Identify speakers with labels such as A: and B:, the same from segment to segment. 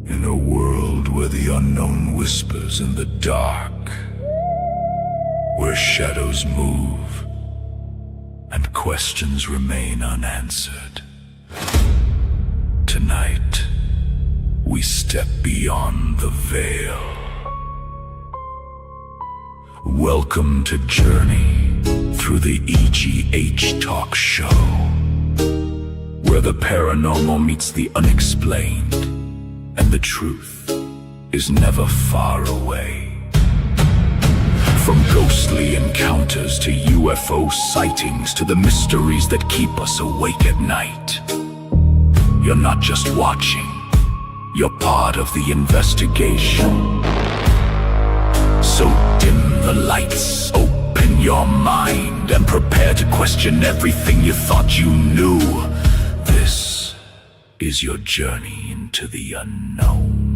A: In a world where the unknown whispers in the dark, where shadows move and questions remain unanswered, tonight we step beyond the veil. Welcome to Journey through the EGH Talk Show, where the paranormal meets the unexplained and the truth is never far away. From ghostly encounters to UFO sightings to the mysteries that keep us awake at night, you're not just watching, you're part of the investigation. So dim the lights, open your mind, and prepare to question everything you thought you knew. This is your journey into the unknown.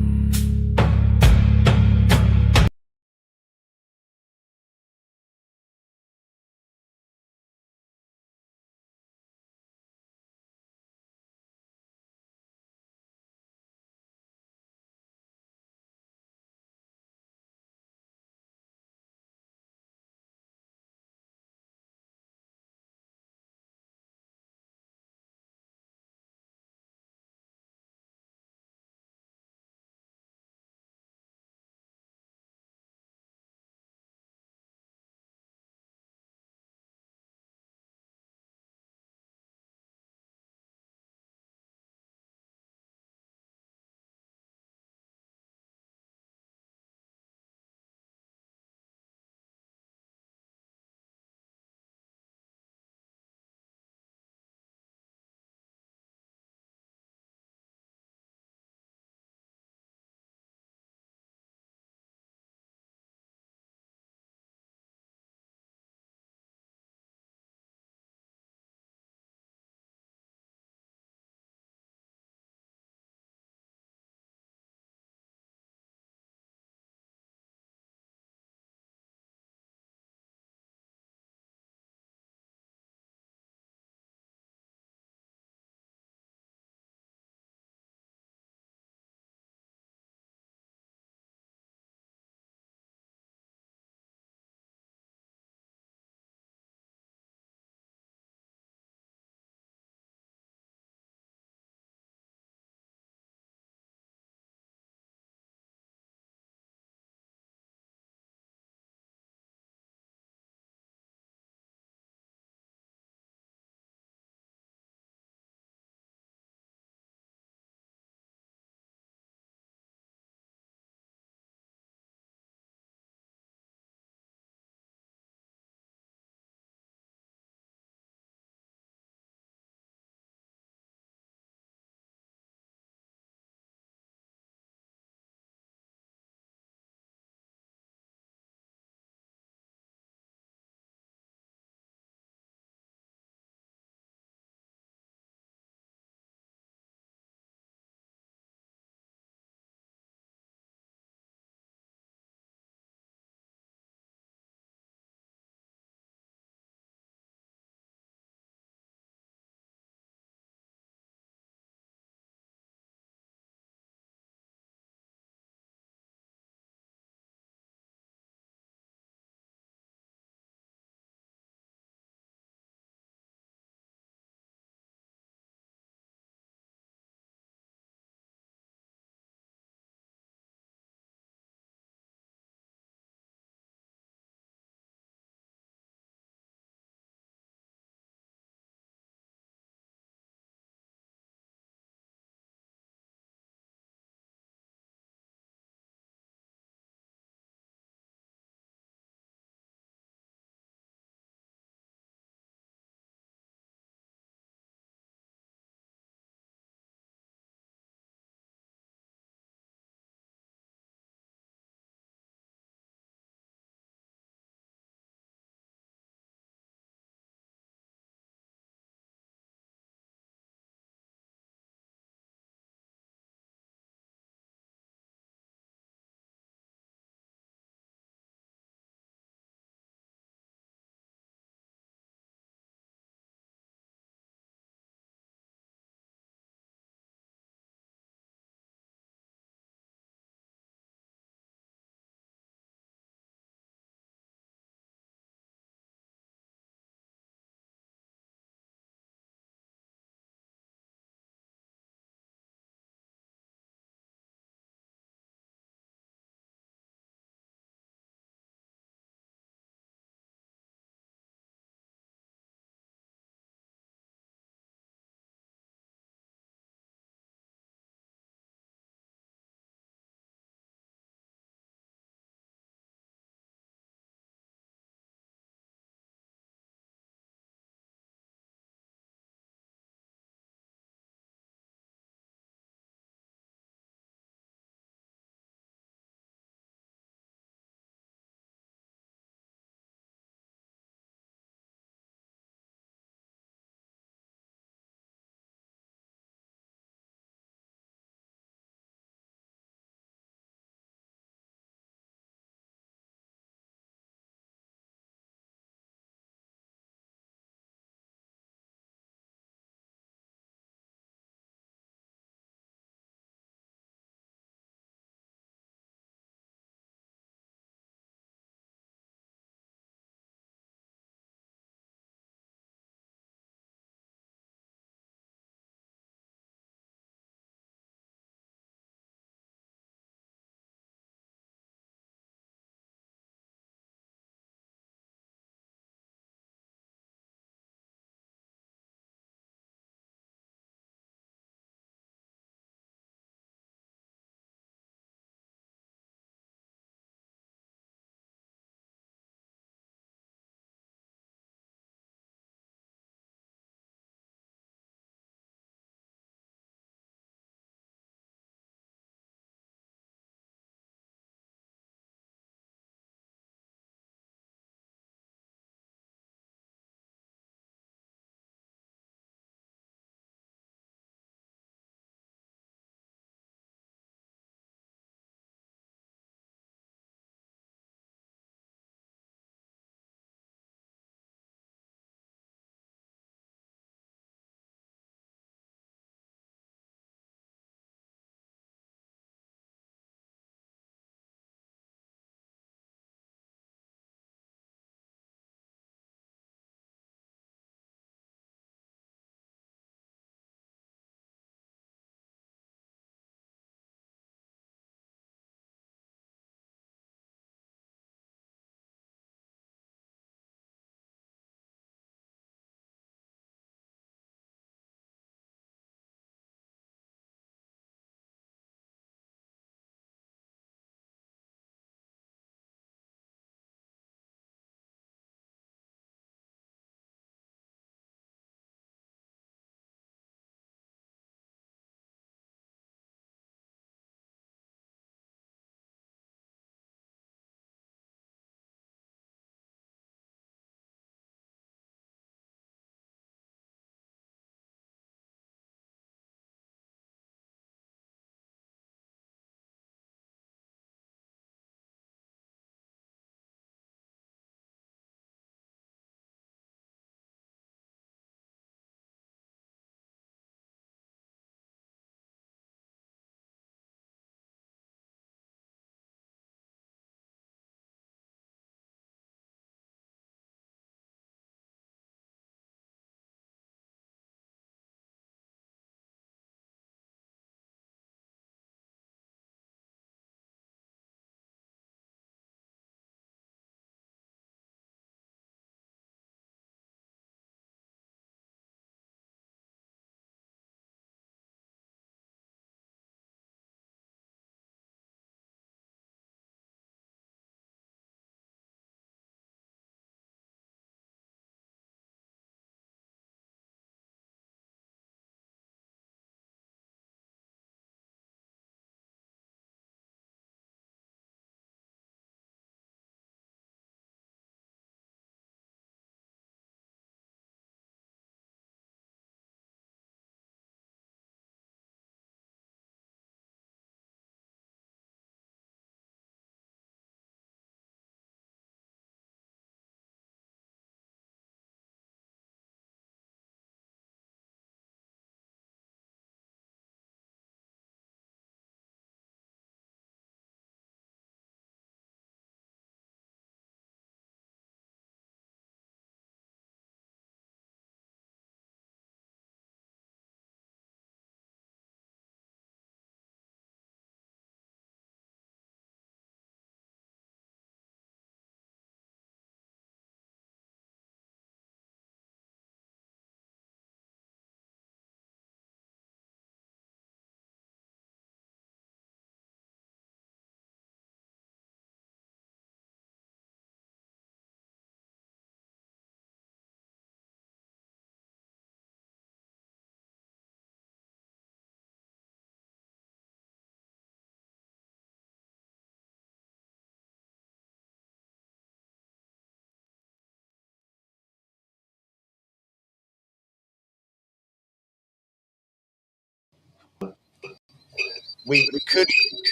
B: we could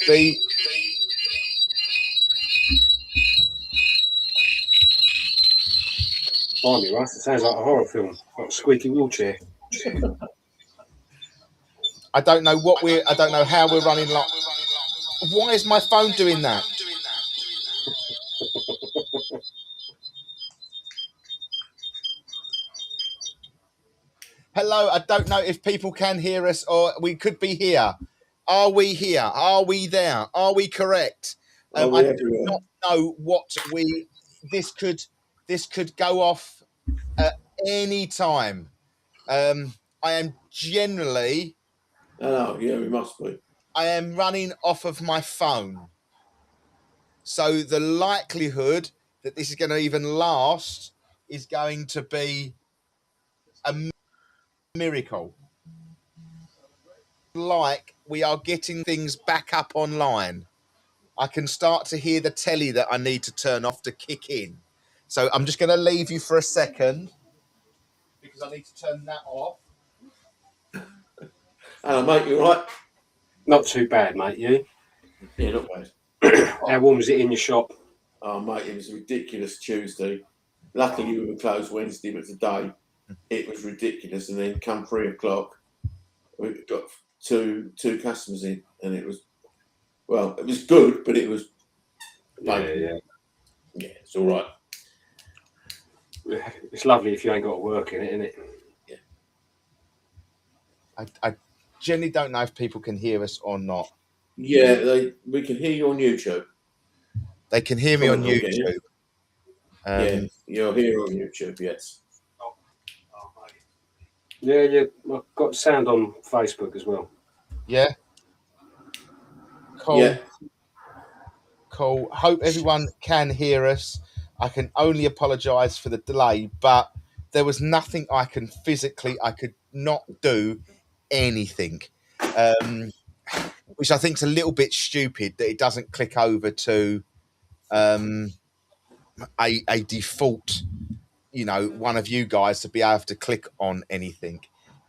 B: be.
C: Blimey, Russ, it sounds like a horror film, like a squeaky wheelchair.
B: I don't know I don't know how we're running. Why is my phone doing that? Hello, I don't know if people can hear us or we could be here. Are we here? Are we there? Are we correct? I do not know what this could go off at any time. I am generally.
D: Oh, yeah, we must be.
B: I am running off of my phone. So the likelihood that this is going to even last is going to be a miracle. Like we are getting things back up online. I can start to hear the telly that I need to turn off to kick in. So I'm just going to leave you for a second because I need to turn that off.
D: Hello, mate, you all right?
C: Not too bad, mate, you?
D: Yeah, not bad.
C: How warm is it in your shop?
D: Oh, mate, it was a ridiculous Tuesday. Luckily, we were closed Wednesday, but today it was ridiculous. And then come 3 o'clock, we got two customers in, and it was good, but it was
C: Yeah,
D: it's all right.
C: It's lovely if you ain't got to work in it, isn't it?
D: Yeah.
B: I generally don't know if people can hear us or not.
D: Yeah, we can hear you on YouTube.
B: They can hear me on YouTube.
D: Yeah, you're here on YouTube, yes.
C: Yeah, I've got sound on Facebook as well.
B: Yeah. Cool.
D: Yeah.
B: Cool. Hope everyone can hear us. I can only apologise for the delay, but there was nothing I could not do anything. Which I think is a little bit stupid that it doesn't click over to a default, one of you guys to be able to click on anything.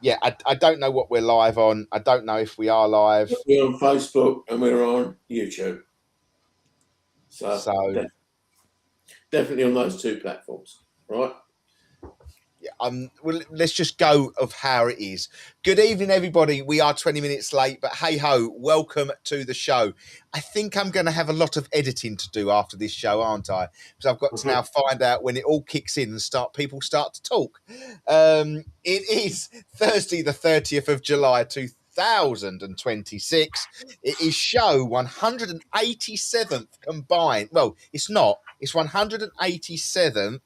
B: Yeah, I don't know what we're live on. I don't know if we are live.
D: We're on Facebook and we're on YouTube. So definitely on those two platforms, right?
B: Well, let's just go of how it is. Good evening, everybody. We are 20 minutes late, but hey ho, welcome to the show. I think I'm going to have a lot of editing to do after this show, aren't I? Because I've got to now find out when it all kicks in and people start to talk. It is Thursday, the 30th of July, 2026. It is show 187th combined. Well, it's not. It's 187th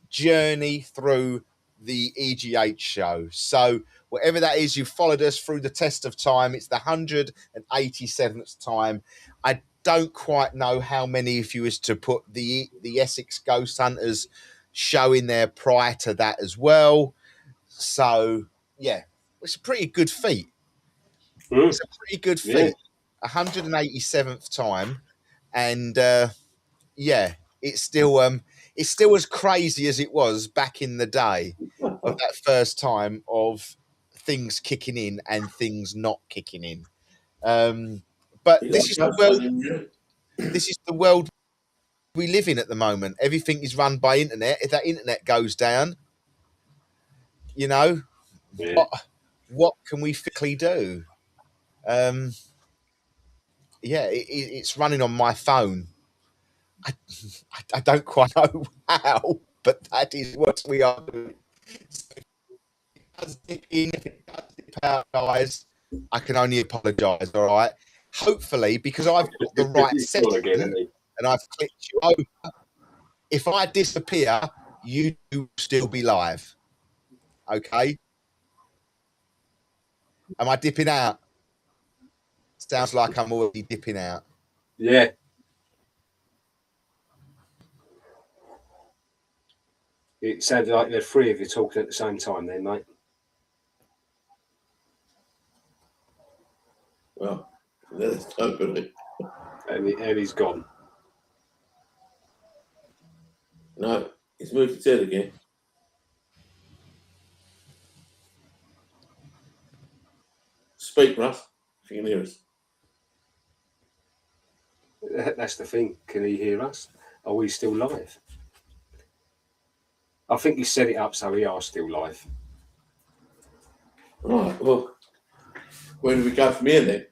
B: journey through the EGH show. So whatever that is, you've followed us through the test of time. It's the 187th time. I don't quite know how many of you is to put the Essex Ghost Hunters show in there prior to that as well. So yeah, it's a pretty good feat. It's a pretty good feat. 187th time, and it's still as crazy as it was back in the day of that first time of things kicking in and things not kicking in. But this is the world. This is the world we live in at the moment. Everything is run by internet. If that internet goes down, what can we physically do? It's running on my phone. I don't quite know how, but that is what we are doing. So if it does dip in, if it does dip out, guys, I can only apologise, all right? Hopefully, because I've got the right setting and I've clicked you over, if I disappear, you will still be live. Okay? Am I dipping out? Sounds like I'm already dipping out.
C: Yeah. It sounded like there are three of you talking at the same time then, mate.
D: Well, there's nobody.
C: Eddie's gone.
D: No, he's moved his head again. Speak, Russ, if you can hear us.
C: That's the thing. Can he hear us? Are we still live? I think he set it up so we are still live.
D: Right. Well, where do we go from here then?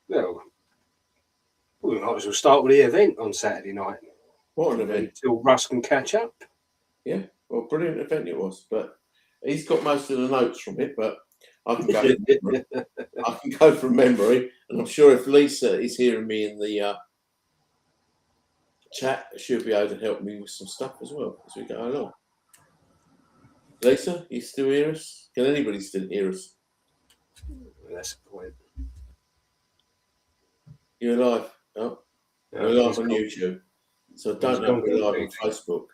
C: Well, we might as well start with the event on Saturday night.
D: What an event!
C: Until Russ can catch up.
D: Yeah. Well, brilliant event it was. But he's got most of the notes from it. But I can go. I can go from memory, and I'm sure if Lisa is hearing me in the chat, she'll be able to help me with some stuff as well as we go along. Lisa, you still hear us? Can anybody still hear us?
C: That's the point.
D: You're live. Oh, we're live on YouTube. So I don't know if we're live on Facebook.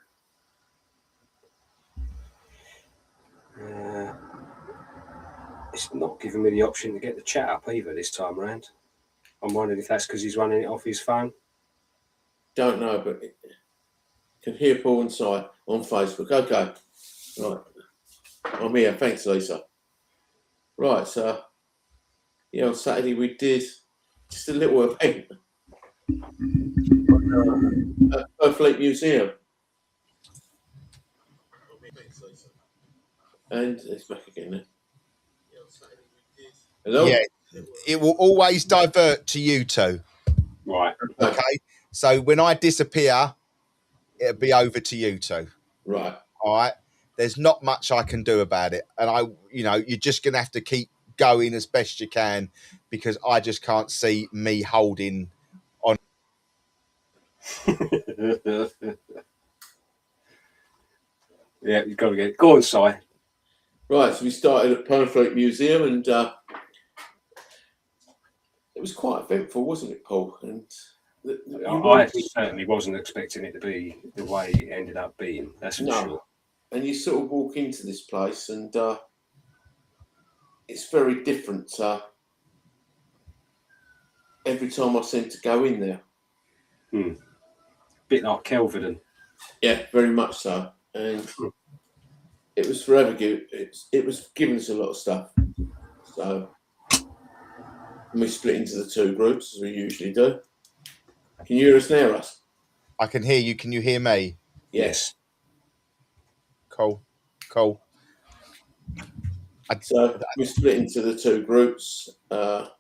C: It's not giving me the option to get the chat up either this time around. I'm wondering if that's because he's running it off his phone.
D: Don't know, but can hear Paul and Si on Facebook. Okay. Right. I'm here. Thanks, Lisa. Right, so yeah, on Saturday we did just a little event at Purfleet Museum. And it's back again now. Hello?
B: Yeah, it will always divert to you two.
C: Right.
B: Okay. So when I disappear, it'll be over to you two.
D: Right.
B: All right. There's not much I can do about it. And you're just going to have to keep going as best you can because I just can't see me holding on.
C: Yeah, you've got to get it. Go on, Si.
D: Right, so we started at Purfleet Museum and it was quite eventful, wasn't it, Paul? And
C: I certainly wasn't expecting it to be the way it ended up being, that's for sure.
D: And you sort of walk into this place and it's very different every time I seem to go in there.
C: Bit like Kelvedon.
D: Yeah, very much so. And it was forever good. It was giving us a lot of stuff. So we split into the two groups as we usually do. Can you hear us now, Russ?
B: I can hear you. Can you hear me?
C: Yes.
B: Cool.
D: So we split into the two groups. Can't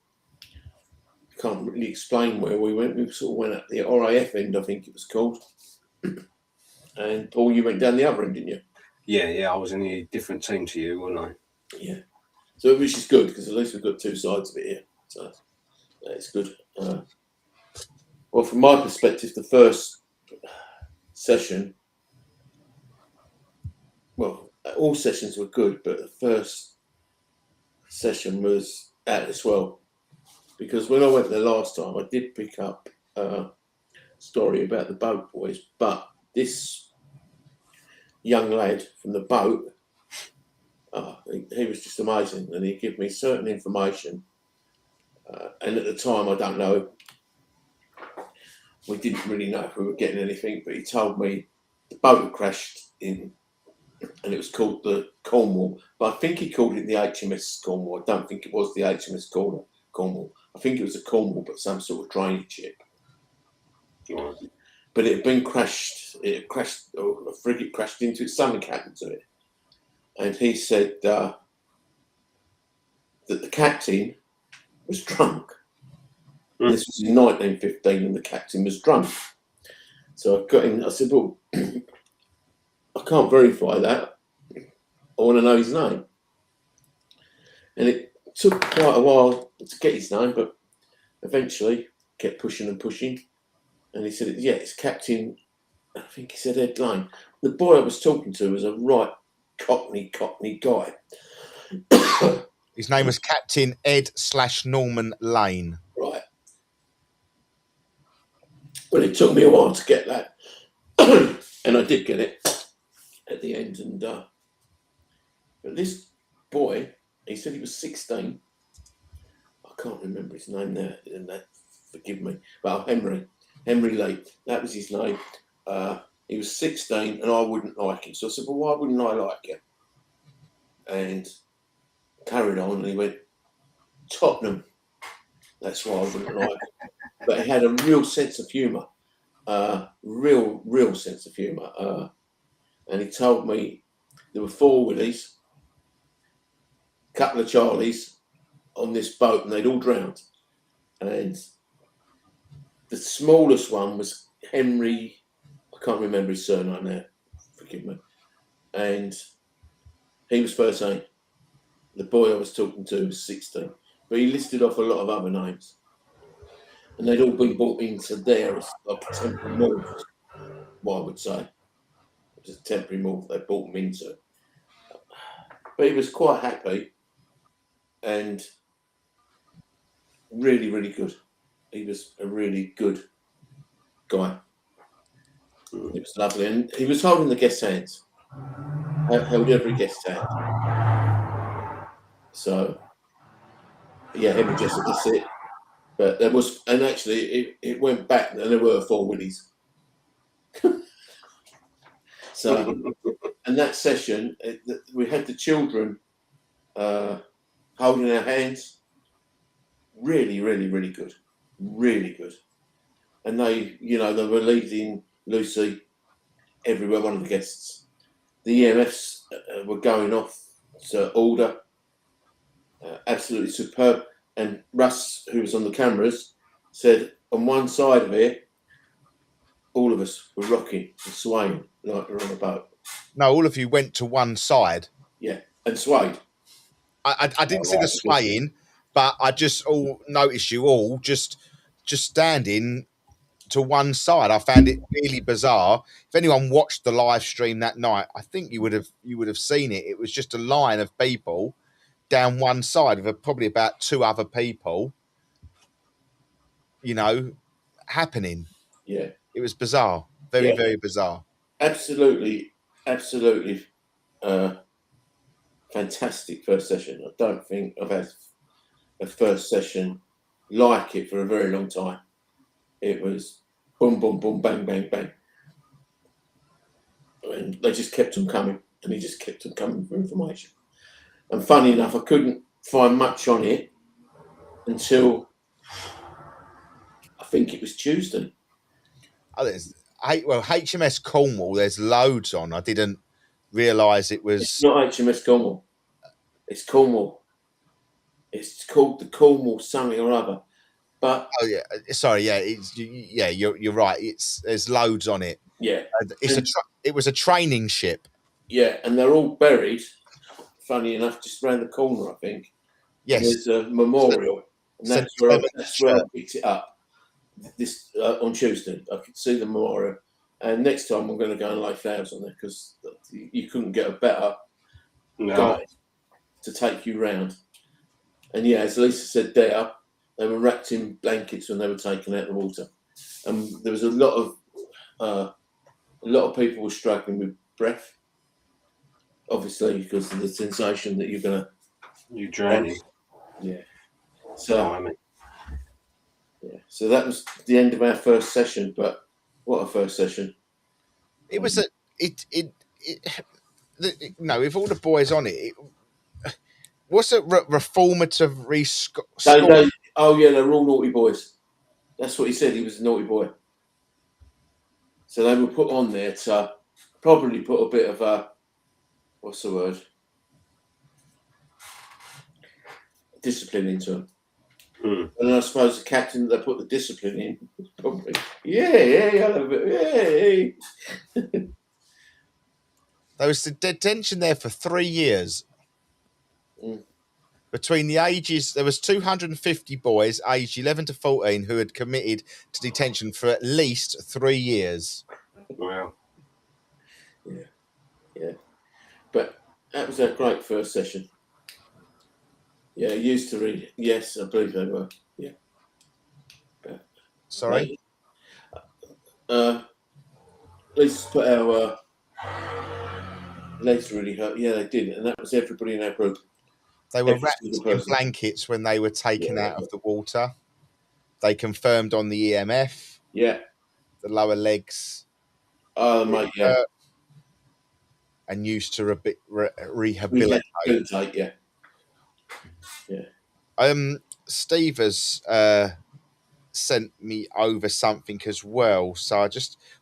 D: really explain where we went. We sort of went at the RAF end, I think it was called. And Paul, you went down the other end, didn't you?
C: Yeah, I was in a different team to you, wasn't I?
D: Yeah. So which is good because at least we've got two sides of it here. So it's good. Well, from my perspective, the first session, well, all sessions were good, but the first session was out as well. Because when I went there last time, I did pick up a story about the boat boys, but this young lad from the boat, he was just amazing, and he gave me certain information. And at the time, I don't know, we didn't really know if we were getting anything, but he told me the boat had crashed in, and it was called the Cornwall, but I think he called it the HMS Cornwall. I don't think it was the HMS Cornwall. I think it was a Cornwall, but some sort of drainage ship.
C: Right.
D: But it had been crashed. It had crashed, or a frigate crashed into it. Something happened to it. And he said that the captain was drunk. This was in 1915 and the captain was drunk. So I got in, I said, well, I can't verify that. I want to know his name. And it took quite a while to get his name, but eventually kept pushing and pushing. And he said, yeah, it's Captain, I think he said Ed Lane. The boy I was talking to was a right cockney guy.
B: His name was Captain Ed/Norman Lane.
D: Right. But it took me a while to get that. And I did get it at the end. And but this boy, he said he was 16. I can't remember his name now, and forgive me. But Henry Lee, that was his name. He was 16 and I wouldn't like him. So I said, well, why wouldn't I like him? And carried on, and he went, Tottenham. That's why I wouldn't like it. But he had a real sense of humour, real sense of humour. And he told me there were 4 Willies, a couple of Charlies on this boat, and they'd all drowned. And the smallest one was Henry. I can't remember his surname now. Forgive me. And he was 13. The boy I was talking to was 16. But he listed off a lot of other names. And they'd all been brought into there as like a temporary morgue, what I would say. It was a temporary morgue they brought him into. But he was quite happy and really, really good. He was a really good guy. It was lovely. And he was holding the guest's hands. Held every guest's hand. So, yeah, him and Jessica, that's it. But there was, and actually, it went back, and there were 4 Willies. So, and that session, we had the children holding our hands. Really, really, really good. Really good. And they were leading Lucy everywhere, one of the guests. The EMFs were going off to order. Absolutely superb. And Russ, who was on the cameras, said on one side of it, all of us were rocking and swaying like we're on a boat.
B: No, all of you went to one side.
D: Yeah, and swayed.
B: I didn't see the swaying, but I just noticed you all just standing to one side. I found it really bizarre. If anyone watched the live stream that night, I think you would have seen it. It was just a line of people down one side with probably about 2 other people, happening.
D: Yeah.
B: It was bizarre. Very, very bizarre.
D: Absolutely fantastic first session. I don't think I've had a first session like it for a very long time. It was boom, boom, boom, bang, bang, bang. And they just kept on coming, and he just kept on coming for information. And funny enough, I couldn't find much on it until I think it was Tuesday.
B: HMS Cornwall, there's loads on. I didn't realise it was...
D: It's not HMS Cornwall. It's Cornwall. It's called the Cornwall something or other. But
B: sorry, you're right. There's loads on it.
D: Yeah,
B: it was a training ship.
D: Yeah, and they're all buried. Funny enough, just around the corner, I think.
B: Yes,
D: there's a memorial, and that's where I picked it up. This on Tuesday, I could see the memorial, and next time I'm going to go and lay flowers on there because you couldn't get a better guide to take you round. And yeah, as Lisa said there, they were wrapped in blankets when they were taken out of the water, and there was a lot of people were struggling with breath, obviously because of the sensation that
C: you're drowning.
D: Yeah. So yeah. So that was the end of our first session. But what a first session!
B: It was with all the boys on it. What's a reformative
D: they're all naughty boys. That's what he said. He was a naughty boy. So they were put on there to probably put a bit of a, what's the word? Discipline into them. And I suppose the captain that put the discipline in probably, There
B: was the detention there for 3 years. Between the ages, there was 250 boys aged 11 to 14 who had committed to detention for at least 3 years.
C: Wow.
D: Yeah. But that was a great first session. Yeah, used to read. Yes, I believe they were. Yeah. But
B: sorry?
D: Let's put our legs really hurt. Yeah, they did. And that was everybody in our group.
B: They were wrapped in blankets when they were taken out of the water. They confirmed on the EMF.
D: Yeah.
B: The lower legs.
D: Oh, mate, yeah.
B: And used to rehabilitate.
D: Yeah.
B: Steve has sent me over something as well. So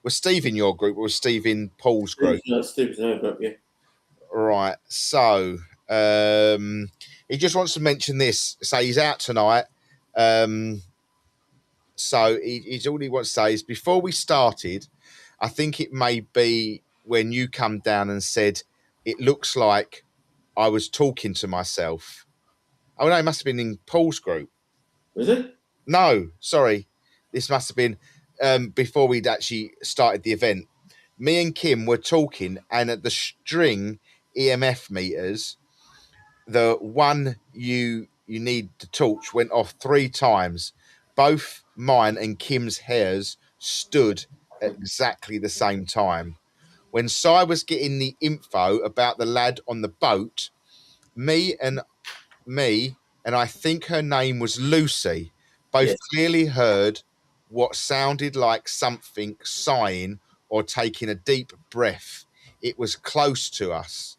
B: was Steve in your group or was Steve in Paul's group?
D: Steve's in our group, yeah.
B: Right. So he just wants to mention this. So he's out tonight. So he's all he wants to say is before we started, I think it may be when you come down and said it looks like I was talking to myself. Oh no, it must have been in Paul's group.
D: Was it?
B: No, sorry. This must have been before we'd actually started the event. Me and Kim were talking, and at the string EMF meters, the one you need the torch went off 3 times. Both mine and Kim's hairs stood at exactly the same time. When Si was getting the info about the lad on the boat, me and I think her name was Lucy, both
D: Yes.
B: clearly heard what sounded like something sighing or taking a deep breath. It was close to us.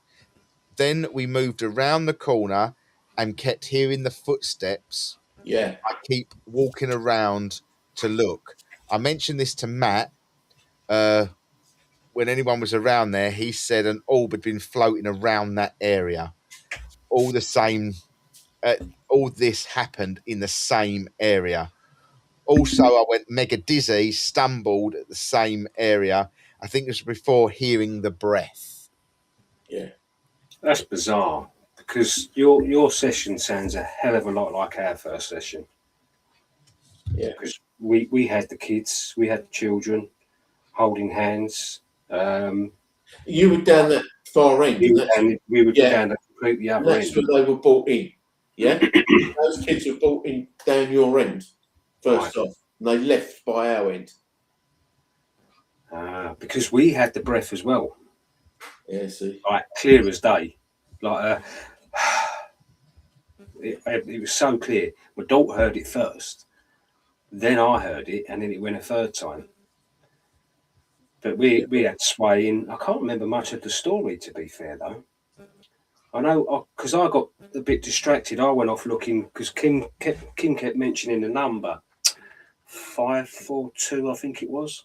B: Then we moved around the corner and kept hearing the footsteps.
D: Yeah.
B: I keep walking around to look. I mentioned this to Matt. When anyone was around there, he said an orb had been floating around that area. All the same, all this happened in the same area. Also, I went mega dizzy, stumbled at the same area. I think it was before hearing the breath.
D: Yeah.
C: That's bizarre because your session sounds a hell of a lot like our first session.
D: Yeah.
C: Because we had the kids, we had the children holding hands.
D: You were down that far end.
C: We were down the completely other
D: That's
C: end.
D: where they were brought in. Yeah. Those kids were brought in down your end first off, and they left by our end.
C: Because we had the breath as well.
D: Yeah, see.
C: Like clear as day. Like it was so clear. My daughter heard it first, then I heard it, and then it went a third time. But we had swaying. I can't remember much of the story, to be fair, though. I know because I got a bit distracted. I went off looking because Kim kept mentioning the number 542, I think it was.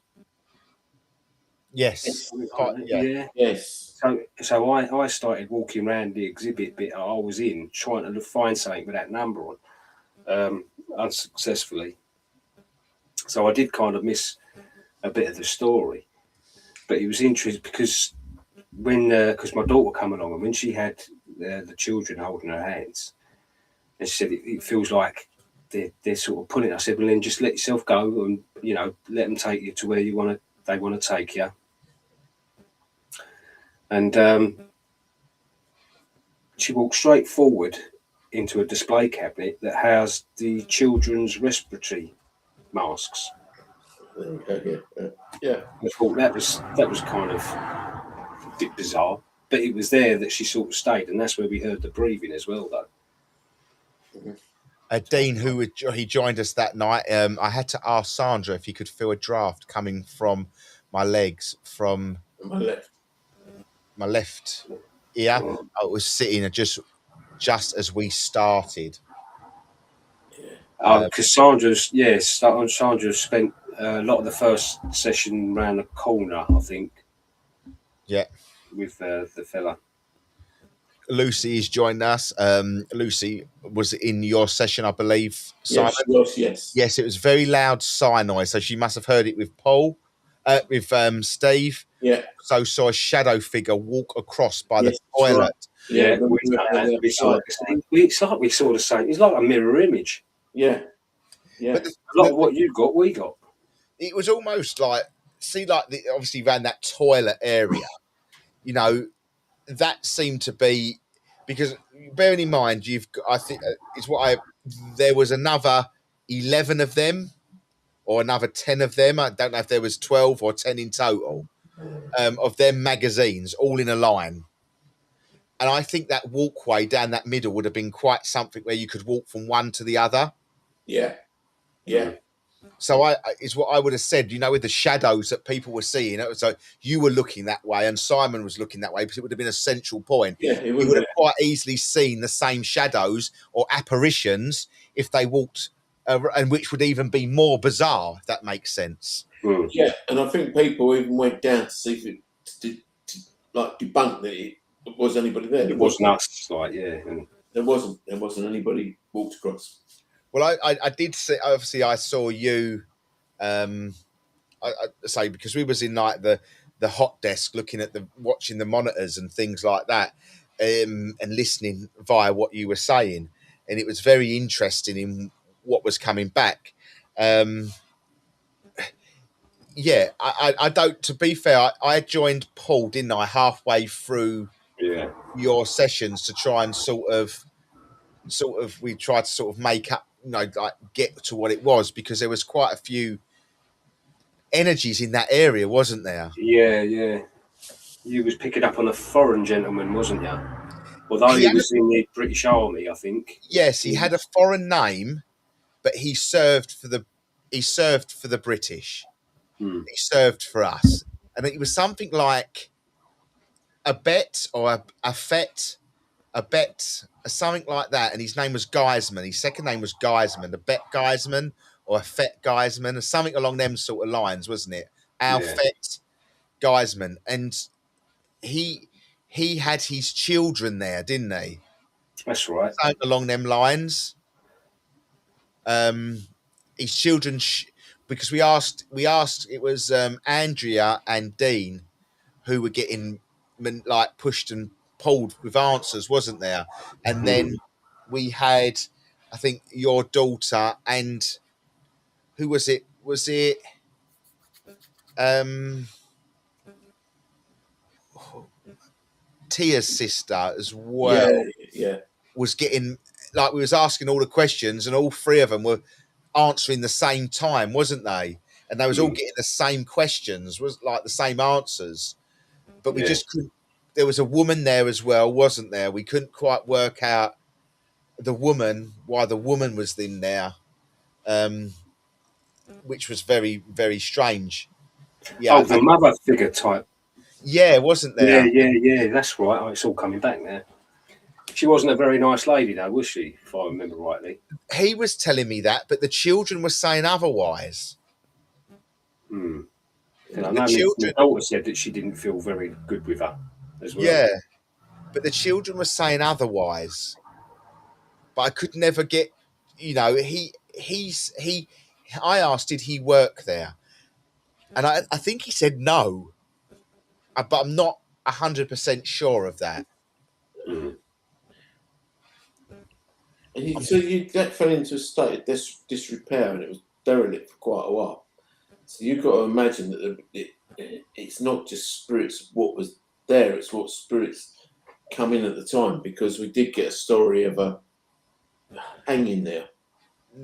B: Yes.
C: Yeah.
D: Yes.
C: So I started walking around the exhibit bit I was in, trying to find something with that number on, unsuccessfully. So I did kind of miss a bit of the story, but it was interesting because because my daughter came along and when she had the children holding her hands, and she said it feels like they're sort of pulling. I said, well, then just let yourself go and let them take you to where they want to take you. And she walked straight forward into a display cabinet that housed the children's respiratory masks.
D: Yeah.
C: I thought that was kind of a bit bizarre, but it was there that she sort of stayed, and that's where we heard the breathing as well, though.
B: Dean, he joined us that night. I had to ask Sandra if he could feel a draft coming from my legs, from my left ear. I was sitting just as we started.
C: Because Sandra spent a lot of the first session around the corner, I think.
B: Yeah,
C: with the fella.
B: Lucy has joined us. Lucy was in your session, I believe.
D: Simon? Yes.
B: Yes, it was very loud sigh noise, so she must have heard it with Paul, with Steve.
D: Yeah.
B: So saw a shadow figure walk across by the toilet.
C: Right. Yeah, we saw it. It's like we saw the same. It's like a mirror image.
D: Yeah. Yeah.
B: But
C: a lot of what you got, we got.
B: It was almost like, obviously around that toilet area, that seemed to be, because bearing in mind, there was another 11 of them or another 10 of them. I don't know if there was 12 or 10 in total of them magazines all in a line. And I think that walkway down that middle would have been quite something where you could walk from one to the other.
D: Yeah. Yeah.
B: So is what I would have said, with the shadows that people were seeing. So you were looking that way and Simon was looking that way because it would have been a central point.
D: Yeah, it
B: You
D: would
B: would
D: have
B: have quite easily seen the same shadows or apparitions if they walked, and which would even be more bizarre, if that makes sense.
C: Mm.
D: Yeah, and I think people even went down to see if it to like debunk that it was anybody there.
C: It wasn't us, like, yeah. And
D: There wasn't anybody walked across.
B: Well, I did see. Obviously, I saw you. I say because we was in like the hot desk, looking at watching the monitors and things like that, and listening via what you were saying, and it was very interesting in what was coming back. Yeah, I don't. To be fair, I joined Paul, didn't I, halfway through
C: yeah,
B: your sessions to try and sort of we tried to sort of make up, like get to what it was, because there was quite a few energies in that area, wasn't there?
C: yeah. You was picking up on a foreign gentleman, wasn't you? Although
B: He
C: he
B: had
C: was in the British Army, I think.
B: Yes, he had a foreign name, but he served for the British.
C: Hmm.
B: He served for us, and it was something like a bet or a fet, a bet, something like that. And his name was Geisman. His second name was Geisman, the Bet Geisman or a Fet Geisman, or something along them sort of lines, wasn't it? Our
C: Yeah,
B: Fet Geisman, and he he had his children there, didn't he?
C: that's right.
B: Something along them lines. His children, because we asked it was Andrea and Dean who were getting like pushed and pulled with answers, wasn't there? And then we had, I think, your daughter and who was it? Was it um Tia's sister as well?
D: Yeah.
B: Was getting, like, we was asking all the questions and all three of them were answering the same time, wasn't they? And they was all getting the same questions, was like the same answers, but we
C: Yeah.
B: just couldn't. There was a woman there as well, wasn't there? We couldn't quite work out why the woman was in there, which was very, very strange. Yeah,
C: Oh, the mother figure type.
B: yeah, wasn't
C: Yeah,
B: there?
C: yeah. That's right. Oh, it's all coming back now. She wasn't a very nice lady, though, was she? If I remember rightly.
B: He was telling me that, but the children were saying otherwise.
C: Hmm. And I
B: The
C: know my
B: children,
C: daughter said that she didn't feel very good with her as well.
B: yeah, but the children were saying otherwise. But I could never get, he. I asked, did he work there? And I think he said no, but I'm not 100% sure of that.
C: Mm.
D: And so that fell into a state of disrepair, and it was derelict for quite a while. So you've got to imagine that it's not just spirits what was there; it's what spirits come in at the time. Because we did get a story of a hanging there.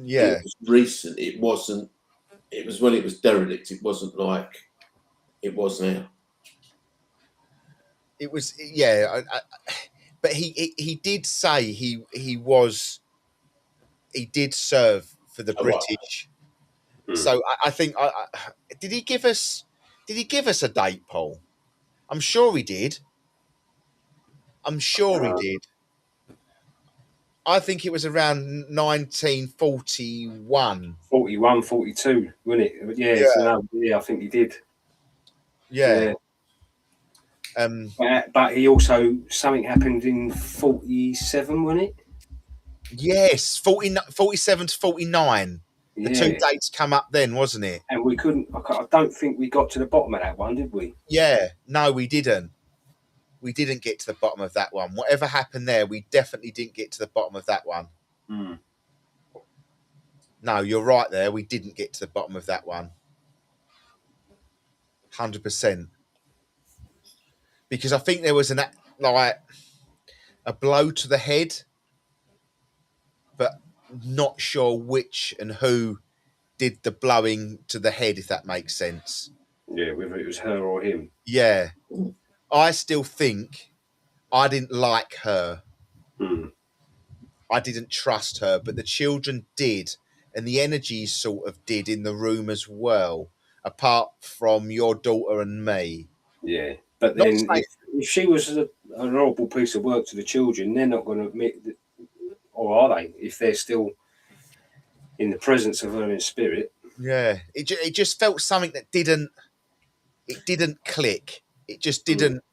B: Yeah,
D: It was recent. It wasn't. It was when it was derelict. It wasn't like it was now.
B: it was. Yeah, but he did say he did serve for the
D: Oh, right.
B: British.
C: Mm.
B: So I think did he give us a date, Paul? I'm sure he did. I'm sure he did. I think it was around 1941.
C: 41, 42, wasn't it? Yeah,
B: Yeah.
C: so no, yeah, I think he did.
B: Yeah.
C: But he also, something happened in 47, wasn't it?
B: Yes, 47 to 49. The two
C: Yeah.
B: dates come up then, wasn't it?
C: And we couldn't, I don't think we got to the bottom of that one, did we?
B: Yeah. No, we didn't. We didn't get to the bottom of that one. Whatever happened there, we definitely didn't get to the bottom of that one.
C: Mm.
B: No, you're right there. We didn't get to the bottom of that one. 100%. Because I think there was a blow to the head, but not sure which and who did the blowing to the head, if that makes sense.
C: Yeah, whether it was her or him.
B: Yeah. I still think I didn't like her.
C: Mm.
B: I didn't trust her, but the children did. and the energies sort of did in the room as well, apart from your daughter and me.
C: Yeah, but
B: Not
C: then
B: saying,
C: if she was an horrible piece of work to the children, they're not going to admit that, or are they? If they're still in the presence of her in spirit.
B: yeah, it just felt something that didn't click. It just didn't.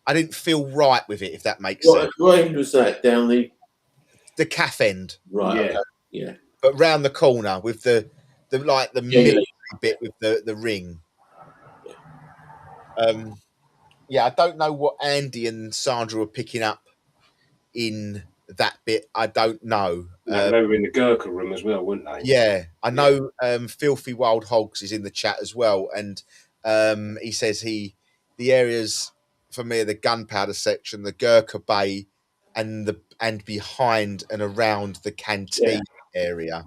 B: I didn't feel right with it, if that makes sense.
D: What end was that? Down
B: The calf end,
D: right?
C: Yeah.
D: Okay. Yeah.
B: but round the corner with the
D: Yeah,
B: military bit with the ring. Yeah, I don't know what Andy and Sandra were picking up in that bit. I don't know.
C: No, they were in the Gurkha room as well, weren't they?
B: Yeah, I know. Filthy Wild Hogs is in the chat as well, and he says the areas for me are the gunpowder section, the Gurkha Bay, and behind and around the canteen area.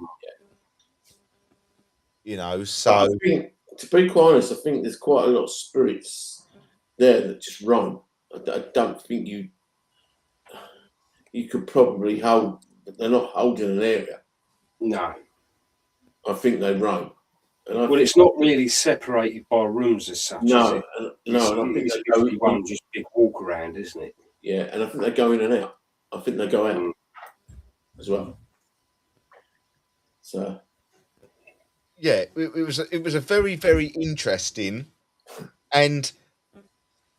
B: You know, so
D: I think, to be quite honest, I think there's quite a lot of spirits there that just roam. I don't think you could probably hold. They're not holding an area.
C: No.
D: I think they roam. And
C: Well, it's not really separated by rooms as such.
D: no,
C: is it?
D: and I think
C: It's
D: they go
C: literally one just big walk around, isn't it?
D: Yeah, and I think they go in and out. I think they go out as well. So
B: yeah, it was a very, very interesting, and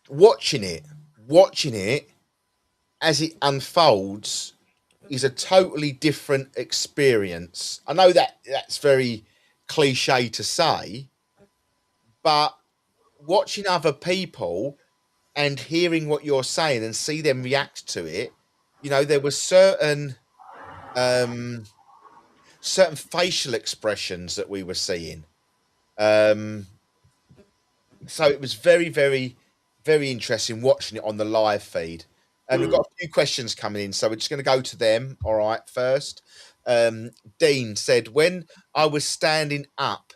B: watching it as it unfolds is a totally different experience. I know that's very cliche to say, but watching other people and hearing what you're saying and see them react to it, you know, there were certain facial expressions that we were seeing. So it was very, very, very interesting watching it on the live feed. And we've got a few questions coming in, so we're just going to go to them. All right, first. Dean said, when I was standing up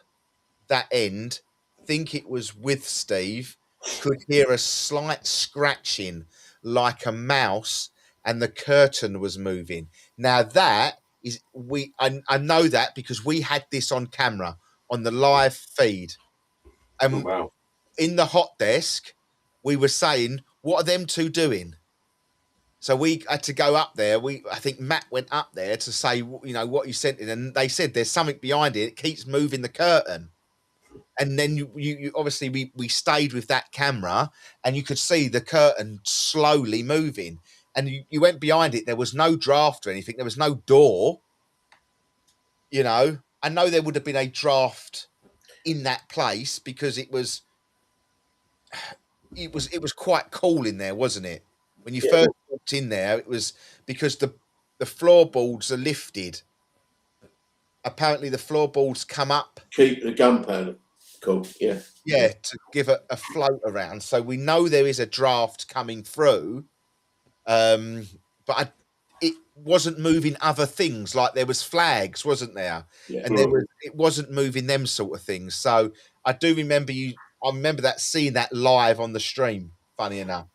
B: that end, think it was with Steve, could hear a slight scratching like a mouse, and the curtain was moving. Now that is I know that because we had this on camera on the live feed. And
C: Wow.
B: in the hot desk, we were saying, what are them two doing? So we had to go up there. I think Matt went up there to say, you know, what you sent in, and they said there's something behind it. It keeps moving the curtain. And then you obviously we stayed with that camera, and you could see the curtain slowly moving. And you went behind it. There was no draft or anything. There was no door. You know, I know there would have been a draft in that place because it was quite cool in there, wasn't it? When you first walked in there, it was because the floorboards are lifted. Apparently, the floorboards come up.
D: keep the gunpowder cool. Yeah.
B: Yeah, to give a float around. So we know there is a draft coming through, but it wasn't moving other things. Like there was flags, wasn't there?
D: Yeah.
B: And it wasn't moving them sort of things. So I do remember I remember seeing that live on the stream. Funny enough.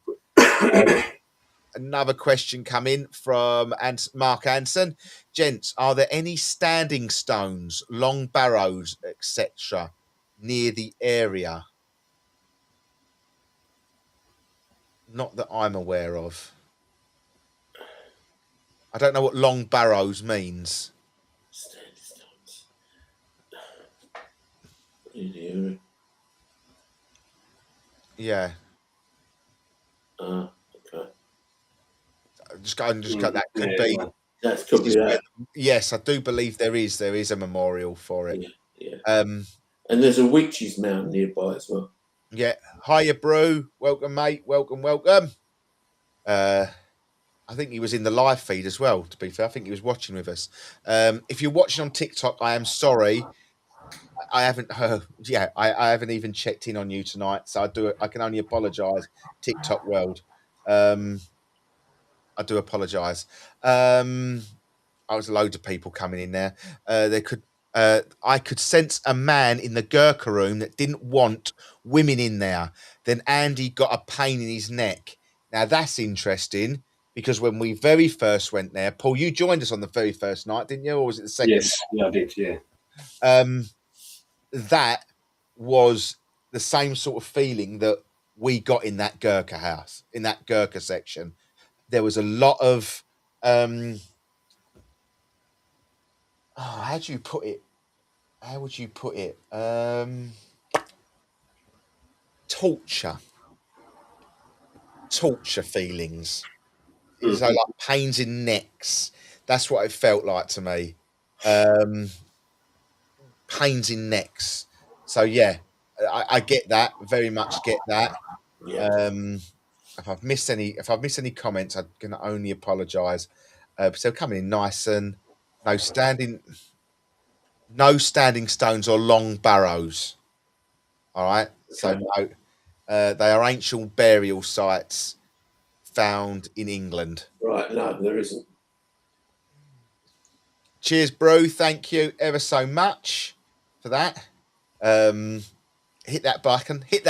B: Another question come in from Mark Anson. Gents, are there any standing stones, long barrows, etc., near the area? Not that I'm aware of. I don't know what long barrows means. Yeah.
D: Okay.
B: Just go. That could be.
D: That could be that.
B: Yes, I do believe there is a memorial for it.
D: Yeah.
B: And
D: there's a witch's mound nearby as well.
B: Yeah. Hiya, Brew. Welcome, mate. Welcome. I think he was in the live feed as well, to be fair. I think he was watching with us. If you're watching on TikTok, I am sorry. I haven't I haven't even checked in on you tonight, so I can only apologise, TikTok world. I do apologise. I was loads of people coming in there. I could sense a man in the Gurkha room that didn't want women in there. Then Andy got a pain in his neck. Now that's interesting because when we very first went there, Paul, you joined us on the very first night, didn't you? Or was it the second?
C: Yes, yeah, I did. Yeah.
B: That was the same sort of feeling that we got in that Gurkha house, in that Gurkha section. There was a lot of how do you put it? How would you put it? Torture feelings. So like pains in necks. That's what it felt like to me. Pains in necks. So yeah, I get that. Very much get that.
D: Yeah.
B: If I've missed any comments, I can only apologise. So coming in nice and no standing stones or long barrows. All right. So no, they are ancient burial sites found in England.
D: Right. No, there isn't.
B: Cheers, Brew. Thank you ever so much for that. Hit that button. Hit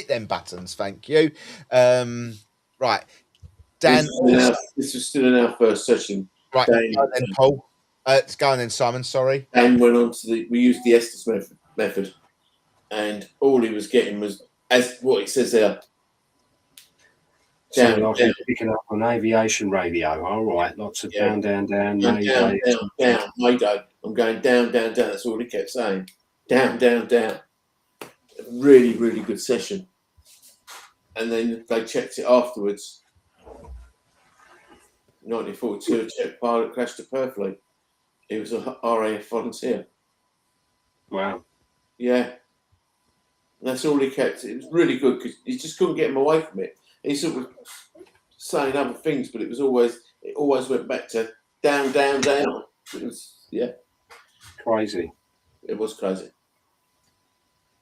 B: them buttons. Thank you. Right. Dan.
D: This was still in our first session.
B: Right.
D: Dan,
B: go on then, Paul. Let's go on then, Simon. Sorry.
D: Dan went on to we used the Estes method, and all he was getting was, as what it says there,
C: So I've been picking up on aviation radio. All right, lots of down, Mayday.
D: down, Mayday. I'm going down. That's all he kept saying. Down. Really, really good session. And then they checked it afterwards. 1942, a Czech pilot crashed to Purfleet. He was a RAF volunteer.
C: Wow.
D: Yeah. And that's all he kept. It was really good because he just couldn't get him away from it. He sort of saying other things, but it always went back to down. It was, yeah.
C: Crazy.
D: It was crazy.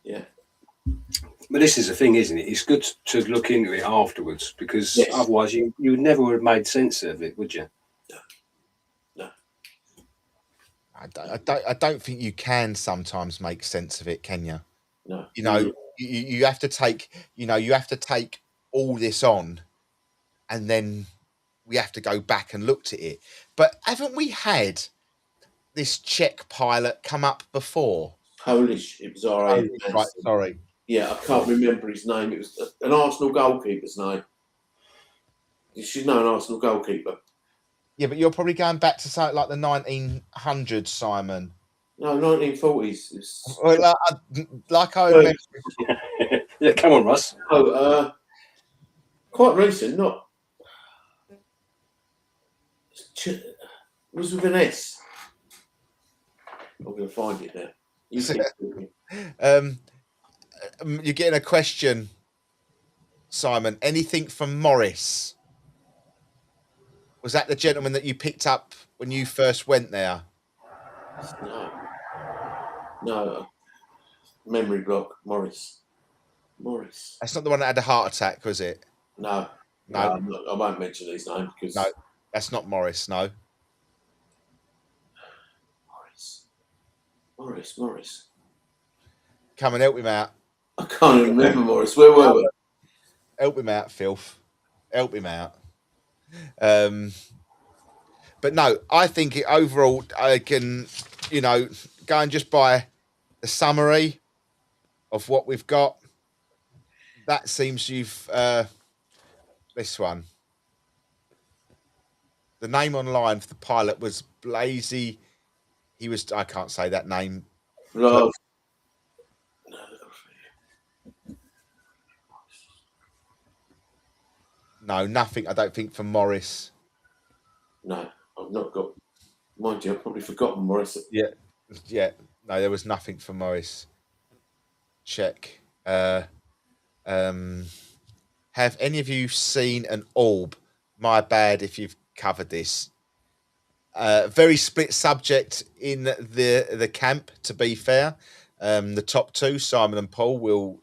D: Yeah.
C: But this is the thing, isn't it? It's good to look into it afterwards because otherwise you never would have made sense of it, would you?
D: No.
B: I don't think you can sometimes make sense of it, can you?
D: No.
B: You know, you have to take, all this on, and then we have to go back and look at it. But haven't we had this Czech pilot come up before?
D: Polish. It was RAF.
B: Right, sorry.
D: Yeah, I can't remember his name. It was an Arsenal goalkeeper's name. You should know an Arsenal goalkeeper.
B: Yeah, but you're probably going back to something like the 1900s, Simon.
D: No, 1940s.
B: Well, like I remember.
C: Yeah, come on, Russ.
D: Oh, quite recent. Not. It was with an S. I'm going to find it now. You keep talking.
B: You're getting a question, Simon. Anything from Morris? Was that the gentleman that you picked up when you first went there?
D: No. Memory block. Morris.
B: That's not the one that had a heart attack, was it?
D: No. I won't mention his name because.
B: No, that's not Morris. No.
D: Morris.
B: Come and help him out.
D: I can't even remember Morris. Where were we?
B: Help him out, Filth. Help him out. But no, I think overall I can, go and just buy the summary of what we've got. That seems this one. The name online for the pilot was Blazy. I can't say that name.
D: Love.
B: No, nothing. I don't think for Morris.
D: No, I've not got. Mind you, I've probably forgotten Morris.
B: Yeah. No, there was nothing for Morris. Check. Have any of you seen an orb? My bad if you've covered this. Very split subject in the camp. To be fair, the top two, Simon and Paul, will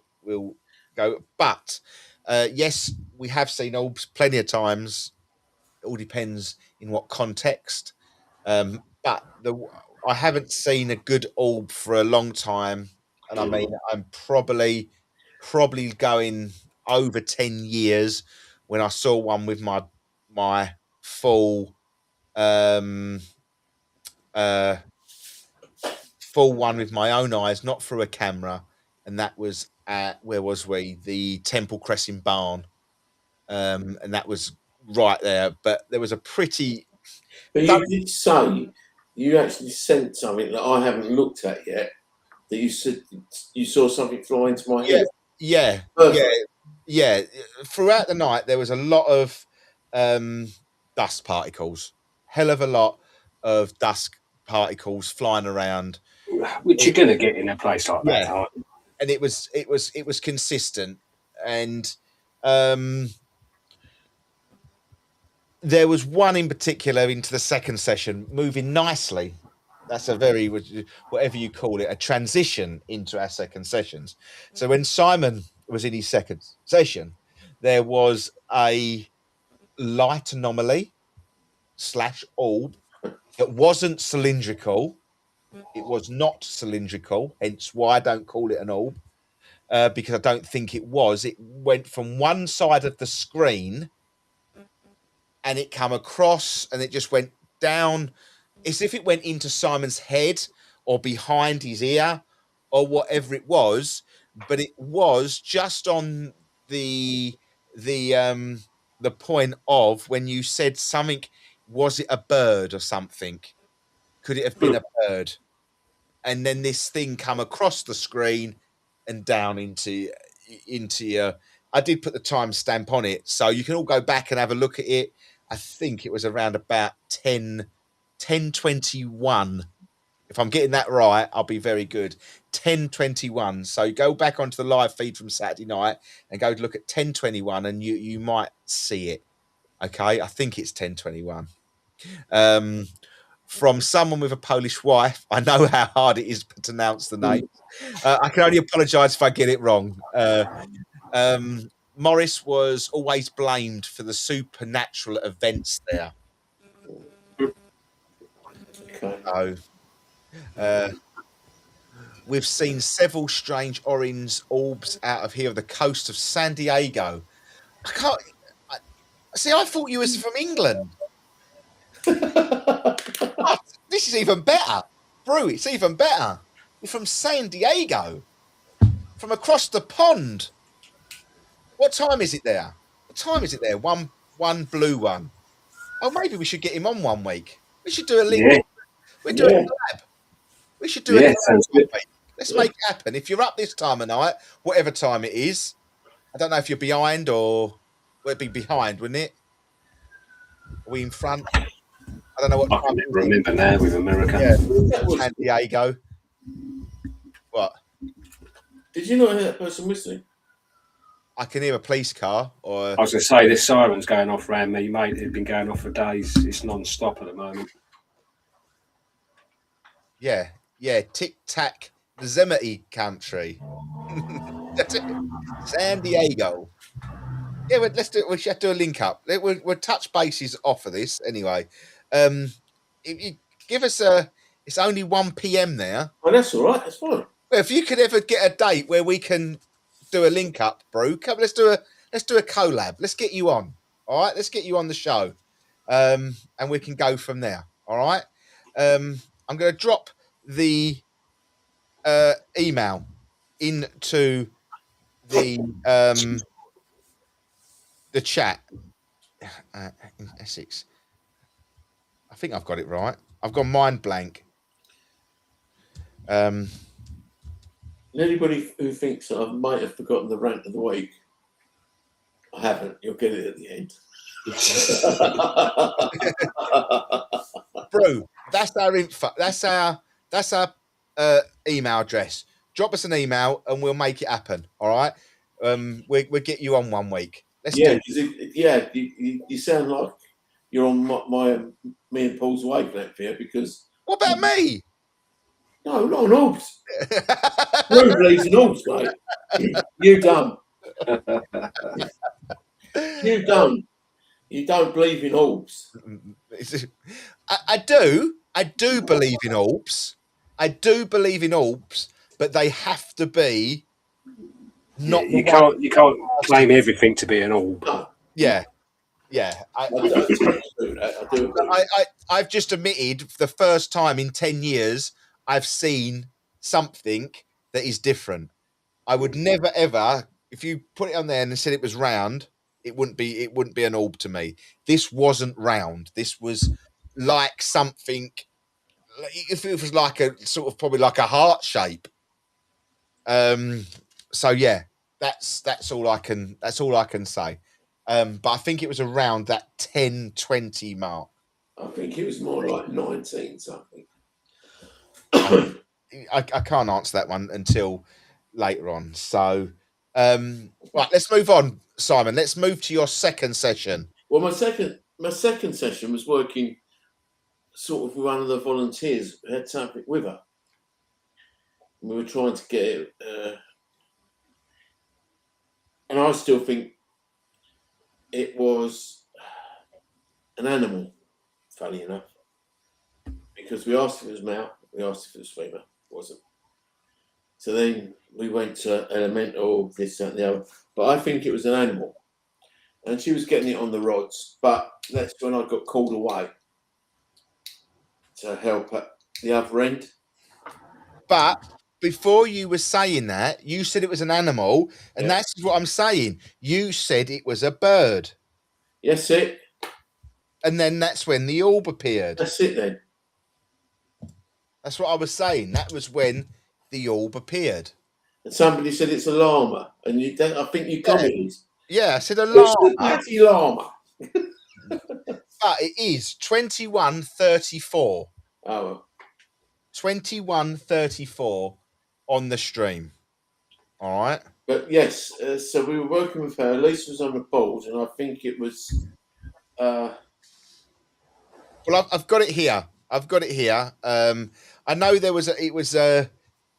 B: go. But yes, we have seen orbs plenty of times. It all depends in what context. But I haven't seen a good orb for a long time, and I mean I'm probably going over 10 years when I saw one with my my full full one with my own eyes, not through a camera, and that was at, where was we? The Temple Crescent Barn, and that was right there. But there was a pretty.
D: But you did say you actually sent something that I haven't looked at yet. That you said you saw something fly into my head.
B: Yeah,
D: Perfect.
B: yeah. Throughout the night, there was a lot of dust particles. Hell of a lot of dust particles flying around.
C: Which you're going to get in a place like that,
B: Yeah.
C: aren't you?
B: And it was consistent, and there was one in particular into the second session moving nicely. That's a very, whatever you call it, a transition into our second sessions. So when Simon was in his second session, there was a light anomaly / orb that wasn't cylindrical. It was not cylindrical, hence why I don't call it an orb, because I don't think it was. It went from one side of the screen and it come across and it just went down as if it went into Simon's head or behind his ear or whatever it was, but it was just on the point of when you said something. Was it a bird or something? Could it have been a bird? And then this thing come across the screen and down into your. I did put the timestamp on it, so you can all go back and have a look at it. I think it was around about 10:21. If I'm getting that right, I'll be very good. 10:21. So go back onto the live feed from Saturday night and go look at 10:21, and you might see it. Okay, I think it's 10:21. From someone with a Polish wife, I know how hard it is to pronounce the name. I can only apologise if I get it wrong. Morris was always blamed for the supernatural events there.
D: Okay.
B: So, we've seen several strange orange orbs out of here of the coast of San Diego. I thought you was from England. Oh, this is even better. Brew, it's even better. You're from San Diego. From across the pond. What time is it there? What time is it there? One blue one. Oh, maybe we should get him on one week. We should do a link.
C: Yeah.
B: We're doing a collab. We should do a collab
C: sounds
B: one
C: good.
B: week. Let's make it happen. If you're up this time of night, whatever time it is, I don't know if you're behind or it'd be behind, wouldn't it? Are we in front? I don't know what
C: I
B: time
C: can never remember now with America.
B: Yeah, San Diego. What?
D: Did you not hear that person whistling?
B: I can hear a police car or.
C: I was going to say, this siren's going off around me, mate. It's been going off for days. It's non-stop at the moment.
B: Yeah, Tic Tac, the Zemity country. That's it. San Diego. Yeah, let's do it. We should do a link up. We'll touch bases off of this anyway. If you give us it's only 1 p.m. there.
D: Oh, that's all right. That's fine.
B: Well, if you could ever get a date where we can do a link up, bro, let's do a collab. Let's get you on. All right, let's get you on the show, and we can go from there. All right. I'm going to drop the email into the chat. In Essex. I think I've got it right. I've gone mind blank.
D: Anybody who thinks that I might have forgotten the rant of the week, I haven't. You'll get it at the end.
B: Bro, that's our info. That's our email address. Drop us an email and we'll make it happen. All right. We'll get you on 1 week. Let's do it.
D: You sound like you're on me and Paul's wavelength here because.
B: What about me?
D: No, not on orbs. Who believes in orbs, mate? You don't. You don't. You don't believe in orbs.
B: I do believe in orbs. I do believe in orbs, but they have to be not.
C: You can't claim everything to be an orb.
D: No.
B: Yeah. Yeah,
D: I totally do that. I do agree.
B: I've just admitted for the first time in 10 years I've seen something that is different. I would never ever, if you put it on there and said it was round, it wouldn't be an orb to me. This wasn't round. This was like something, if it was like a sort of probably like a heart shape. So yeah, that's all I can say. But I think it was around that 10-20 mark.
D: I think it was more like 19 something.
B: I can't answer that one until later on. So, right, let's move on, Simon. Let's move to your second session.
D: Well, my second session was working sort of with one of the volunteers who had something with her. We were trying to get it, and I still think it was an animal, funny enough, because we asked if it was male, we asked if it was female, it wasn't. So then we went to elemental, this, that, and the other, but I think it was an animal. And she was getting it on the rods, but that's when I got called away to help at the other end.
B: But before you were saying that, you said it was an animal, and
D: Yeah.
B: that's what I'm saying. You said it was a bird,
D: Yes, it.
B: and then that's when the orb appeared.
D: That's it then.
B: That's what I was saying. That was when the orb appeared.
D: And somebody said it's a llama, and I think you commented.
B: Yeah, I said a
D: It's the
B: llama,
D: bloody llama.
B: but it is 21:34.
D: Oh,
B: 21:34 on the stream. All right.
D: but yes, so we were working with her. Lisa was on the board, and I think it was.
B: Well, I've got it here. I know there was the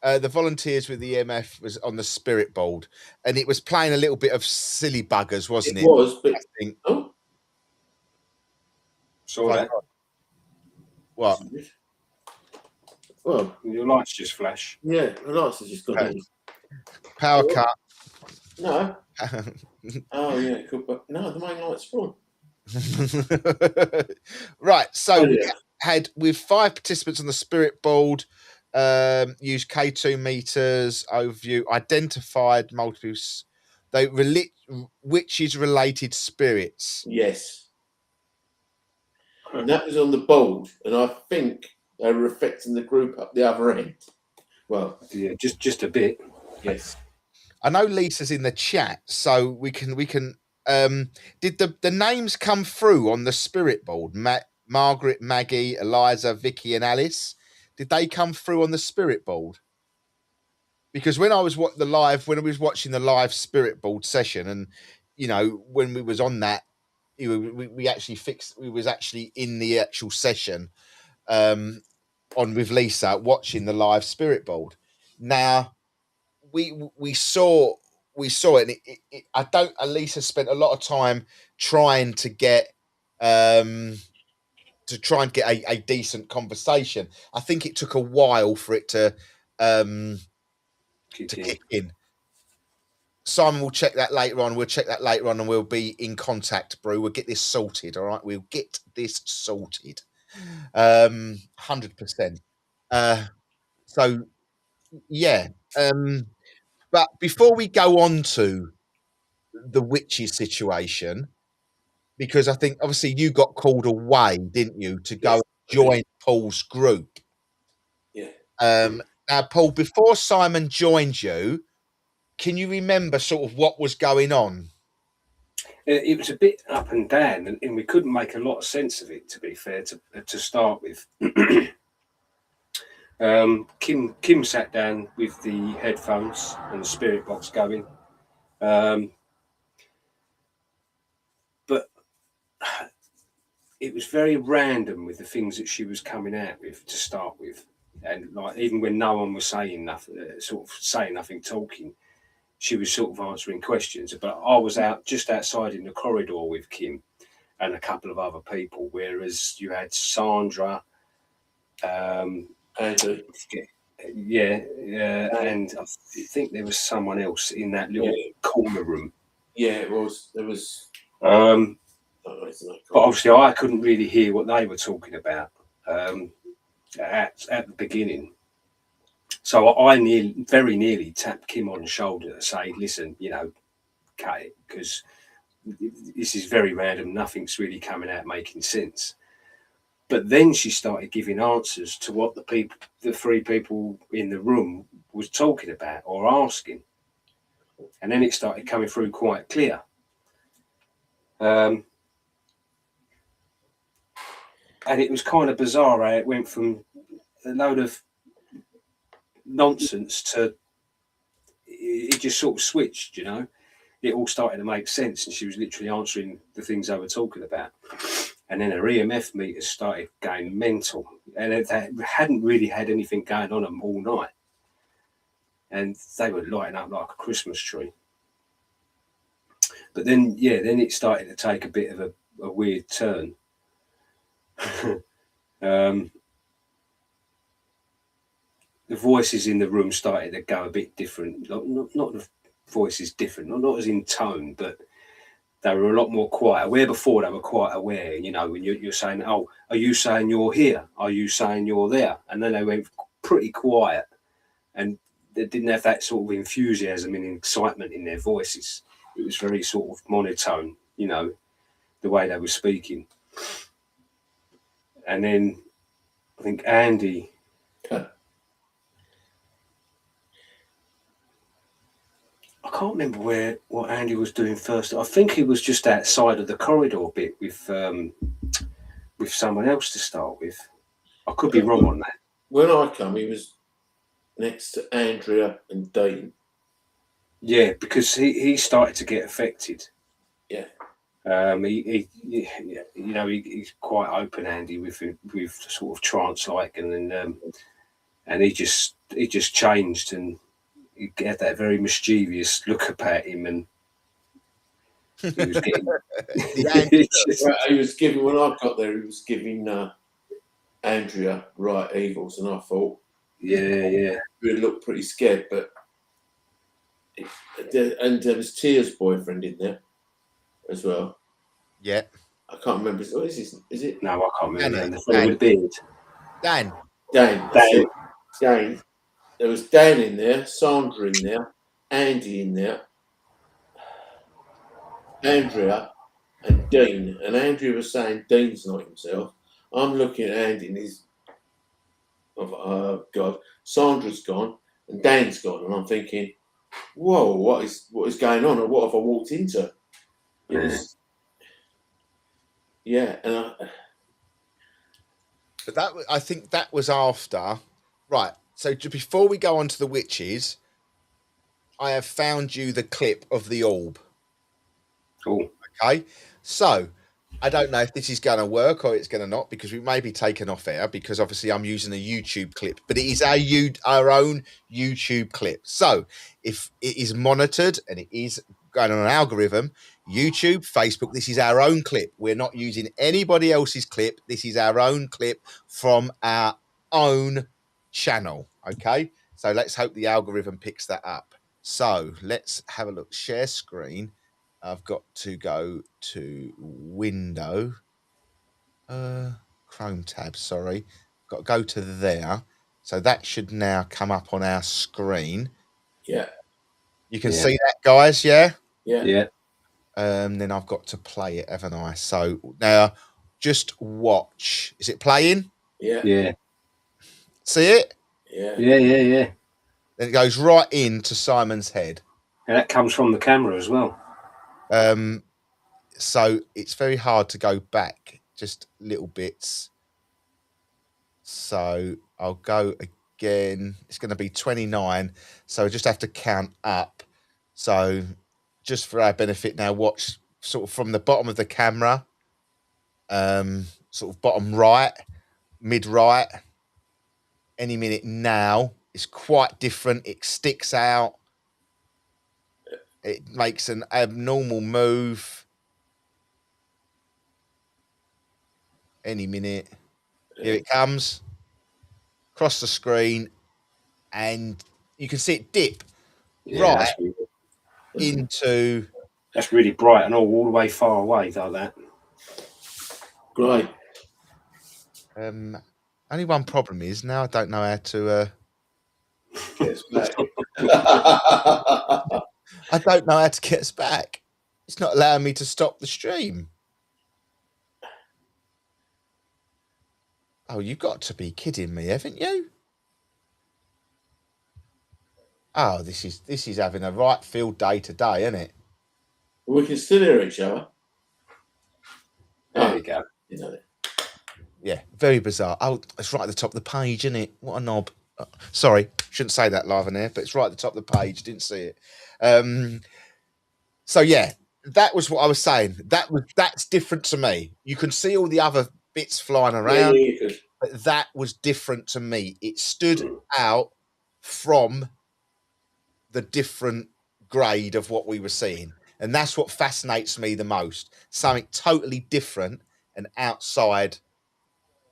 B: volunteers with the EMF was on the spirit board, and it was playing a little bit of Silly Buggers, wasn't it?
D: It was, but
B: I think.
D: oh,
C: Saw
B: Like,
C: that.
B: what?
D: well,
C: Your lights just flash.
D: yeah, the lights have just gone
B: Okay.
D: on.
B: Power cut.
D: No, oh yeah, it could, but no, the main lights are on.
B: Right. So
D: Oh,
B: we
D: yeah.
B: had with 5 participants on the spirit board. Used K2 meters overview, identified multiple witches related spirits.
D: Yes, and that was on the board, and I think they were affecting the group up the other end. Well,
C: Yeah, just a bit.
D: yes.
B: I know Lisa's in the chat, so we can. Did the names come through on the spirit board? Margaret, Maggie, Eliza, Vicky, and Alice. Did they come through on the spirit board? Because when I was watching the live spirit board session, and when we was on that, we actually fixed. We was actually in the actual session, on with Lisa watching the live spirit board. Now we saw it, and I don't. Lisa spent a lot of time trying to get a decent conversation. I think it took a while for it to kick in. Simon will check that later on. We'll check that later on, and we'll be in contact, bro. We'll get this sorted. All right, we'll get this sorted. 100%. So yeah. But before we go on to the witches situation, because I think obviously you got called away, didn't you, to go join Paul's group?
D: Yeah.
B: Now, Paul, before Simon joined you, can you remember sort of what was going on?
C: It was a bit up and down, and we couldn't make a lot of sense of it, to be fair, to start with. Kim sat down with the headphones and the spirit box going. But it was very random with the things that she was coming out with to start with. And like, even when no one was saying nothing, talking, she was sort of answering questions. But I was just outside in the corridor with Kim and a couple of other people, whereas you had Sandra,
D: Andrew.
C: And I think there was someone else in that little corner room.
D: Yeah, it was. There was.
C: But obviously, I couldn't really hear what they were talking about at the beginning. So I very nearly tapped Kim on the shoulder to say, "Listen, cut it, because this is very random. Nothing's really coming out making sense." But then she started giving answers to what the three people in the room was talking about or asking, and then it started coming through quite clear. And it was kind of bizarre how it went from a load of nonsense to it just sort of switched. It all started to make sense, and she was literally answering the things they were talking about. And then her EMF meters started going mental, and it hadn't really had anything going on them all night, and they were lighting up like a Christmas tree. But then it started to take a bit of a weird turn. The voices in the room started to go a bit different. Not the voices different, not as in tone, but they were a lot more quiet. Where before they were quite aware, when you're saying, "Oh, are you saying you're here? Are you saying you're there?" And then they went pretty quiet, and they didn't have that sort of enthusiasm and excitement in their voices. It was very sort of monotone, the way they were speaking. And then I think Andy. I can't remember what Andy was doing first. I think he was just outside of the corridor bit with someone else to start with. I could be wrong on that.
D: When I come, he was next to Andrea and Dean.
C: Yeah, because he started to get affected.
D: Yeah.
C: He's quite open, Andy, with sort of trance-like, and then and he just changed, and he had that very mischievous look about him, and he was getting.
D: He was giving, when I got there, he was giving Andrea right evils, and I thought,
C: yeah,
D: he looked pretty scared, but. And there was Tia's boyfriend in there as well.
B: Yeah.
D: I can't remember. What is this? Is it?
C: No, I can't remember.
B: Dan.
C: With beard.
B: Dan.
D: There was Dan in there, Sandra in there, Andy in there, Andrea, and Dean. And Andrea was saying Dean's not himself. I'm looking at Andy, and he's, oh God, Sandra's gone, and Dan's gone, and I'm thinking, whoa, what is going on, or what have I walked into?
B: But I think that was after. Right. So before we go on to the witches, I have found you the clip of the orb.
C: Cool.
B: Okay. So I don't know if this is going to work or it's going to not, because we may be taken off air, because obviously I'm using a YouTube clip, but it is our own YouTube clip. So if it is monitored and it is going on an algorithm, YouTube, Facebook, this is our own clip. We're not using anybody else's clip. This is our own clip from our own channel. Okay. So let's hope the algorithm picks that up. So let's have a look. Share screen. I've got to go to window, Chrome tab, sorry. Got to go to there. So that should now come up on our screen.
D: Yeah.
B: You can see that, guys, yeah?
C: Yeah.
B: Then I've got to play it, haven't I? So now just watch. Is it playing?
C: Yeah.
B: See it?
D: Yeah.
C: Then
B: it goes right into Simon's head.
C: And that comes from the camera as well.
B: So it's very hard to go back, just little bits. So I'll go again. It's going to be 29. So I just have to count up. So just for our benefit now, watch sort of from the bottom of the camera, sort of bottom right, mid right. Any minute now. It's quite different. It sticks out. It makes an abnormal move. Any minute. Here it comes. Across the screen. And you can see it dip into...
C: That's really bright and all the way far away like that.
D: Great.
B: Only one problem is now I don't know how to.
D: Get us back.
B: I don't know how to get us back. It's not allowing me to stop the stream. Oh, you've got to be kidding me, haven't you? Oh, this is having a right field day today, isn't it?
D: We can still hear each other.
C: There you go.
D: You know that.
B: Yeah, very bizarre. Oh, it's right at the top of the page, isn't it? What a knob. Sorry, shouldn't say that live on air, but it's right at the top of the page. Didn't see it. So yeah, that was what I was saying. That's different to me. You can see all the other bits flying around,
D: Yeah, good.
B: but that was different to me. It stood out from the different grade of what we were seeing. And that's what fascinates me the most. Something totally different and outside,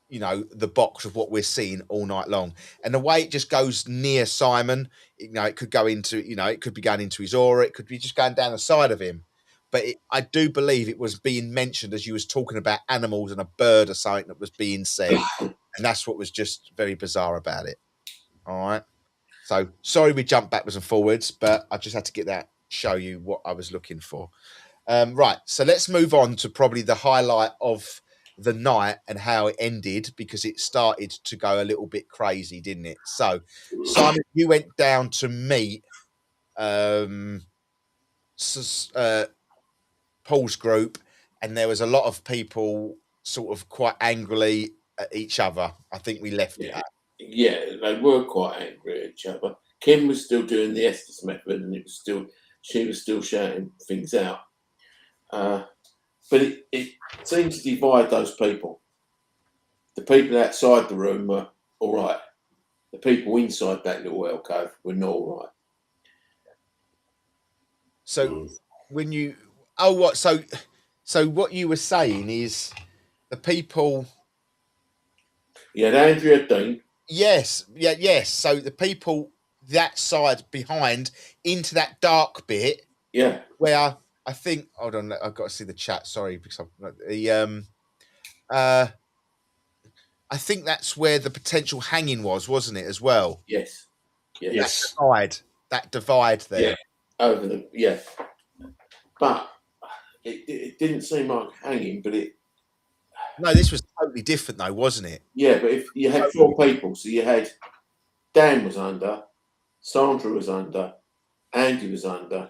B: the box of what we're seeing all night long. And the way it just goes near Simon, it could go into, it could be going into his aura, it could be just going down the side of him. But I do believe it was being mentioned as you was talking about animals and a bird or something that was being said. And that's what was just very bizarre about it. All right. So sorry we jumped backwards and forwards, but I just had to show you what I was looking for. Right. So let's move on to probably the highlight of the night and how it ended, because it started to go a little bit crazy, didn't it? So Simon, you went down to meet Paul's group, and there was a lot of people sort of quite angrily at each other. I think we left it at.
D: Yeah, they were quite angry at each other. Kim was still doing the Estes method, and she was still shouting things out. But it seemed to divide those people. The people outside the room were all right. The people inside that little alcove were not all right.
B: So so what you were saying is the people.
D: Yeah, Andrea Dean.
B: Yes. So the people that side behind into that dark bit.
D: Yeah.
B: Where I think, hold on, I've got to see the chat. Sorry, because I think that's where the potential hanging wasn't it, as well?
D: Yes.
C: Yes.
B: That divide there.
D: Yeah. But it didn't seem like hanging, but
B: No, this was totally different though, wasn't it?
D: Yeah, but if you had four people, so you had Dan was under, Sandra was under, Andy was under,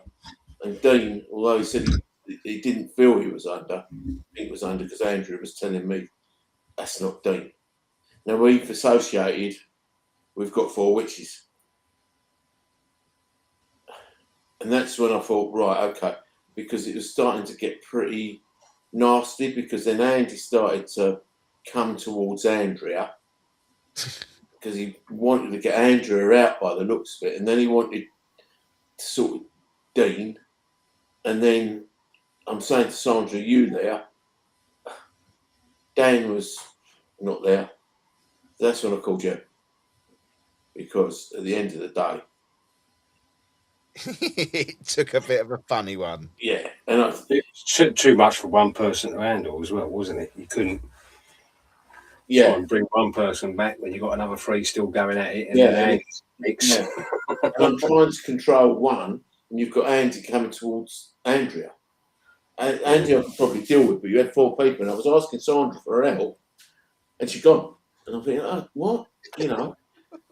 D: and Dean, although he said he didn't feel he was under, he was under because Andrew was telling me that's not Dean. Now we've associated, we've got four witches. And that's when I thought, right, okay, because it was starting to get pretty nasty, because then Andy started to come towards Andrea because he wanted to get Andrea out by the looks of it, and then he wanted to sort of Dean, and then I'm saying to Sandra, you there? Dan was not there. That's when I called you, because at the end of the day,
B: it took a bit of a funny one.
D: Yeah, and I think
C: it's too much for one person to handle as well, wasn't it? You couldn't try and bring one person back when you got another three still going at it. And
D: and I'm trying to control one, and you've got Andy coming towards Andrea. And Andy I could probably deal with, but you had four people, and I was asking Sandra for her help, and she's gone. And I'm thinking, oh, what?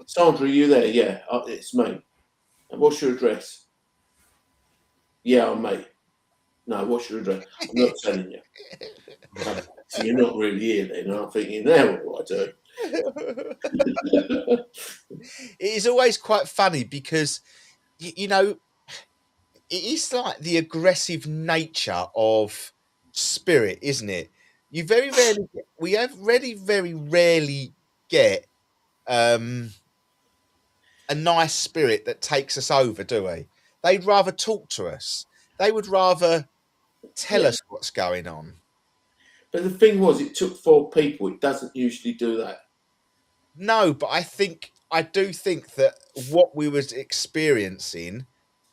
D: Sandra, are you there? Yeah, it's me. And what's your address? Yeah, I'm mate. No, what's your address? I'm not telling you. So you're not really here then. I'm thinking, now what do I do?
B: It is always quite funny because, it is like the aggressive nature of spirit, isn't it? We very rarely get a nice spirit that takes us over, do we? They'd rather talk to us. They would rather tell us what's going on.
D: But the thing was, it took four people. It doesn't usually do that.
B: No, but I do think that what we was experiencing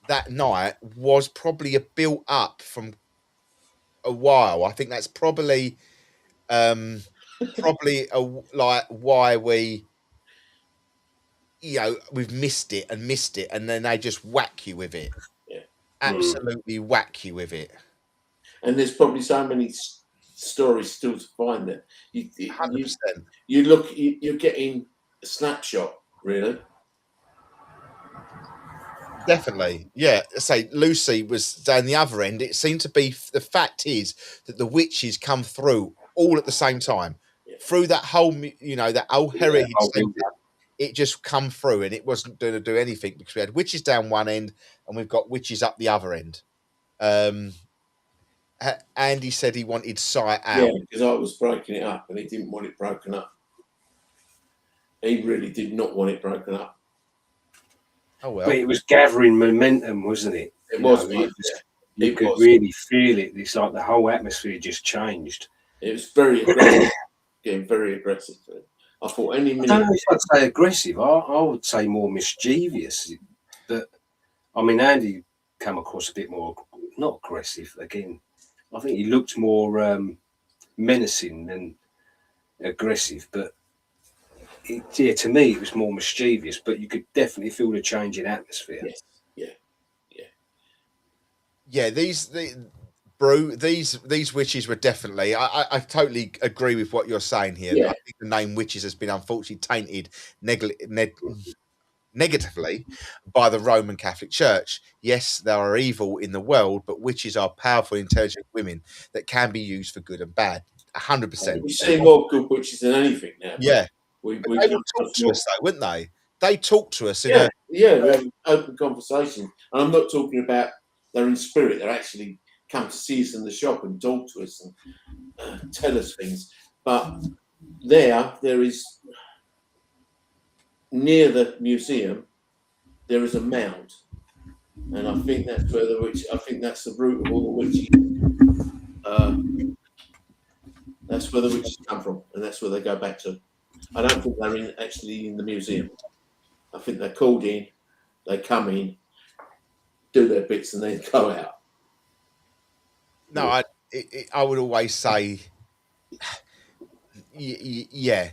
B: that night was probably a built up from a while. I think that's probably Probably like why we, we've missed it, and then they just whack you with it.
D: Yeah.
B: Absolutely whack you with it.
D: And there's probably so many stories still to find there.
B: 100%.
D: You look, you're getting a snapshot, really.
B: Definitely, yeah. Say Lucy was down the other end. It seemed to be, the fact is that the witches come through all at the same time, through that whole, that old heritage centre. It just come through, and it wasn't going to do anything because we had witches down one end and we've got witches up the other end. Andy said he wanted sight out.
D: Yeah, because I was breaking it up, and he didn't want it broken up. He really did not want it broken up.
B: Oh well.
C: But it was gathering momentum, wasn't it?
D: It was.
C: You could really feel it. It's like the whole atmosphere just changed.
D: It was very aggressive, getting very aggressive. I thought any minute.
C: I don't know if I'd say aggressive. I would say more mischievous. But I mean, Andy came across a bit more, not aggressive. Again, I think he looked more menacing than aggressive. But to me, it was more mischievous. But you could definitely feel the change in atmosphere.
D: Yes.
B: Yeah. These witches were definitely. I totally agree with what you're saying here.
D: Yeah.
B: I think the name witches has been unfortunately tainted negatively by the Roman Catholic Church. Yes, there are evil in the world, but witches are powerful, intelligent women that can be used for good and bad. 100%.
D: We see more good witches than anything now.
B: Yeah,
D: we
B: they would talk to us, though, wouldn't they? They talk to us.
D: We have an open conversation, and I'm not talking about they're in spirit. They're actually come to see us in the shop and talk to us and tell us things. But there is, near the museum, there is a mound, and I think that's where I think that's the root of all the witches. That's where the witches come from, and that's where they go back to. I don't think they're actually in the museum. I think they're called in, they come in, do their bits, and then go out.
B: No, I would always say, yeah.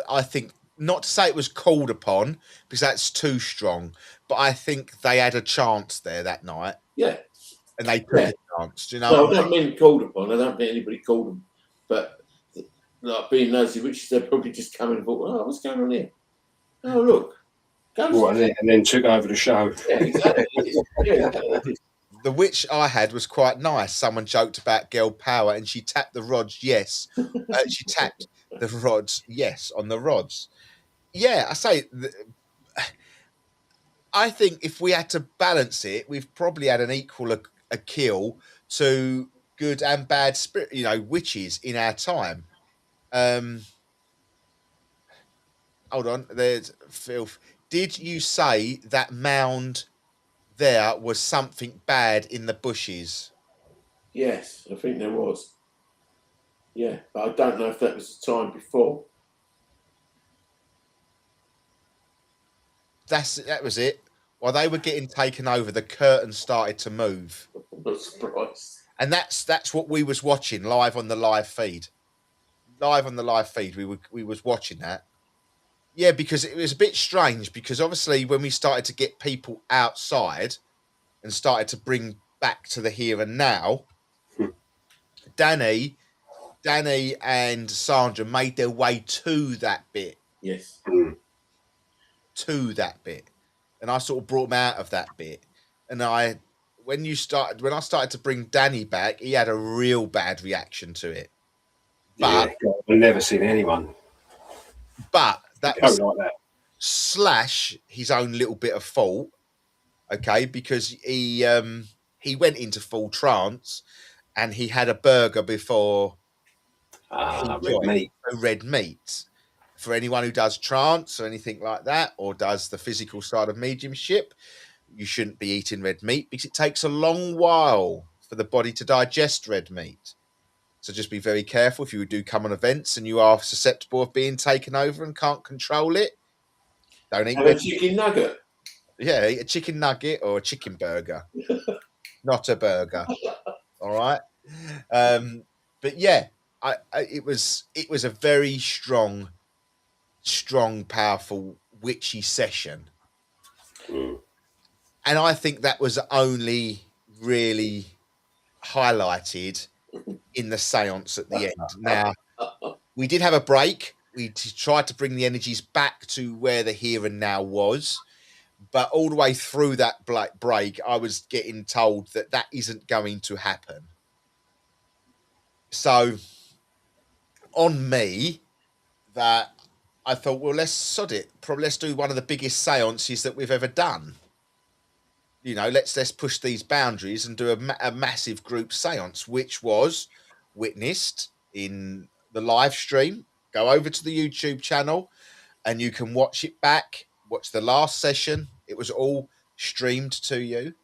B: I think, not to say it was called upon, because that's too strong, but I think they had a chance there that night.
D: Yeah.
B: And they took a chance, you know?
D: No, I don't mean called upon. I don't think anybody called them. But like being nosy witches, they're probably just coming and thought, oh, what's going on here? Oh, look.
C: And then took over the show.
D: Yeah, exactly.
B: The witch I had was quite nice. Someone joked about girl power, and she tapped the rods, yes. She tapped the rods, yes, on the rods. Yeah, I say, I think if we had to balance it, we've probably had an equal a kill to good and bad spirit, witches in our time. Hold on, there's filth. Did you say that mound there was something bad in the bushes?
D: Yes, I think there was. Yeah, but I don't know if that was the time before.
B: That was it. While they were getting taken over, the curtain started to move.
D: I'm not surprised.
B: And that's what we was watching live on the live feed. We was watching that. Yeah, because it was a bit strange, because obviously when we started to get people outside and started to bring back to the here and now, Danny and Sandra made their way to that bit.
D: Yes.
B: To that bit. And I sort of brought them out of that bit. And when I started to bring Danny back, he had a real bad reaction to it. But
C: I've never seen anyone.
B: But that was
C: like that.
B: / his own little bit of fault, okay? Because he went into full trance, and he had a burger before red meat. For anyone who does trance or anything like that, or does the physical side of mediumship, you shouldn't be eating red meat, because it takes a long while for the body to digest red meat. So just be very careful if you do come on events and you are susceptible of being taken over and can't control it. Don't eat
D: a chicken nugget.
B: Yeah, eat a chicken nugget or a chicken burger, not a burger. All right. But yeah, it was a very strong, powerful, witchy session.
C: Mm.
B: And I think that was only really highlighted in the seance at the end. Now, we did have a break. We tried to bring the energies back to where the here and now was. But all the way through that break, I was getting told that that isn't going to happen. So, on me, that I thought, well, let's sod it. Probably let's do one of the biggest seances that we've ever done. You know, let's push these boundaries and do a massive group seance, which was witnessed in the live stream. Go over to the YouTube channel and you can watch it back. Watch the last session. It was all streamed to you.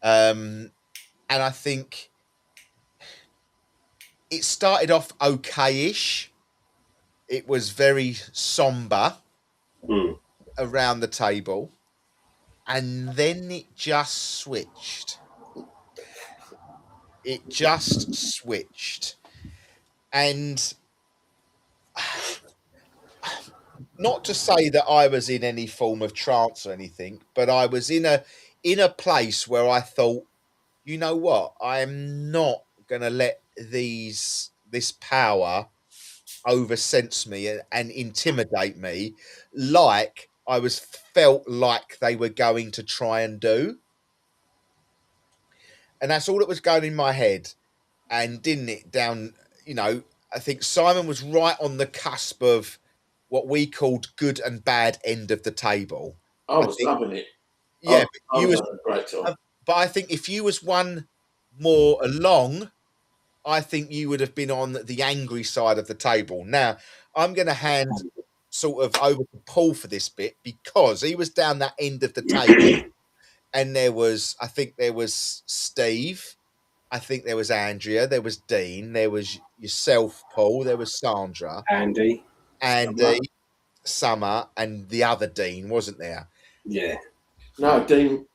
B: And I think it started off okay-ish. It was very somber around the table. And then it just switched. It just switched. And not to say that I was in any form of trance or anything, but I was in a place where I thought, you know what? I am not going to let this power oversense me and intimidate me like I was felt like they were going to try and do. And that's all that was going in my head. And didn't it down, you know, I think Simon was right on the cusp of what we called good and bad end of the table.
D: I was loving it.
B: Yeah,
D: I
B: you
D: was
B: was,
D: having a great time.
B: but I think if you was one more along, I think you would have been on the angry side of the table. Now, I'm going to hand sort of over to Paul for this bit because he was down that end of the table, and I think there was Steve, I think there was Andrea, there was Dean, there was yourself, Paul, there was Sandra,
C: Andy,
B: Summer, and the other Dean, wasn't there?
C: Yeah.
D: No, Dean.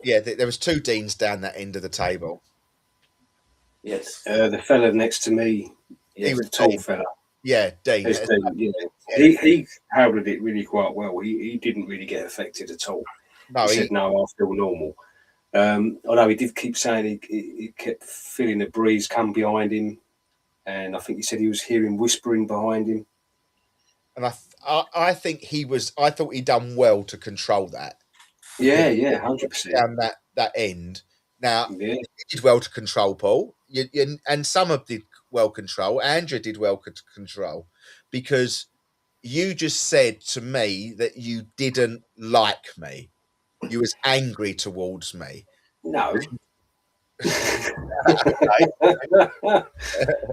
B: Yeah, there was two Deans down that end of the table.
D: Yes.
C: The fella next to me,
B: He was
C: the tall
B: Dean.
C: fella.
B: Yeah, Dean.
C: Yeah. He handled it really quite well. He didn't really get affected at all.
B: No,
C: he said, no, I feel normal. Although he did keep saying he kept feeling the breeze come behind him. And I think he said he was hearing whispering behind him.
B: And I think I thought he'd done well to control that.
C: Yeah, 100%.
B: Down that end. Now, you did well to control, Paul. And Summer did well control. Andrew did well to control. Because you just said to me that you didn't like me. You was angry towards me.
C: No.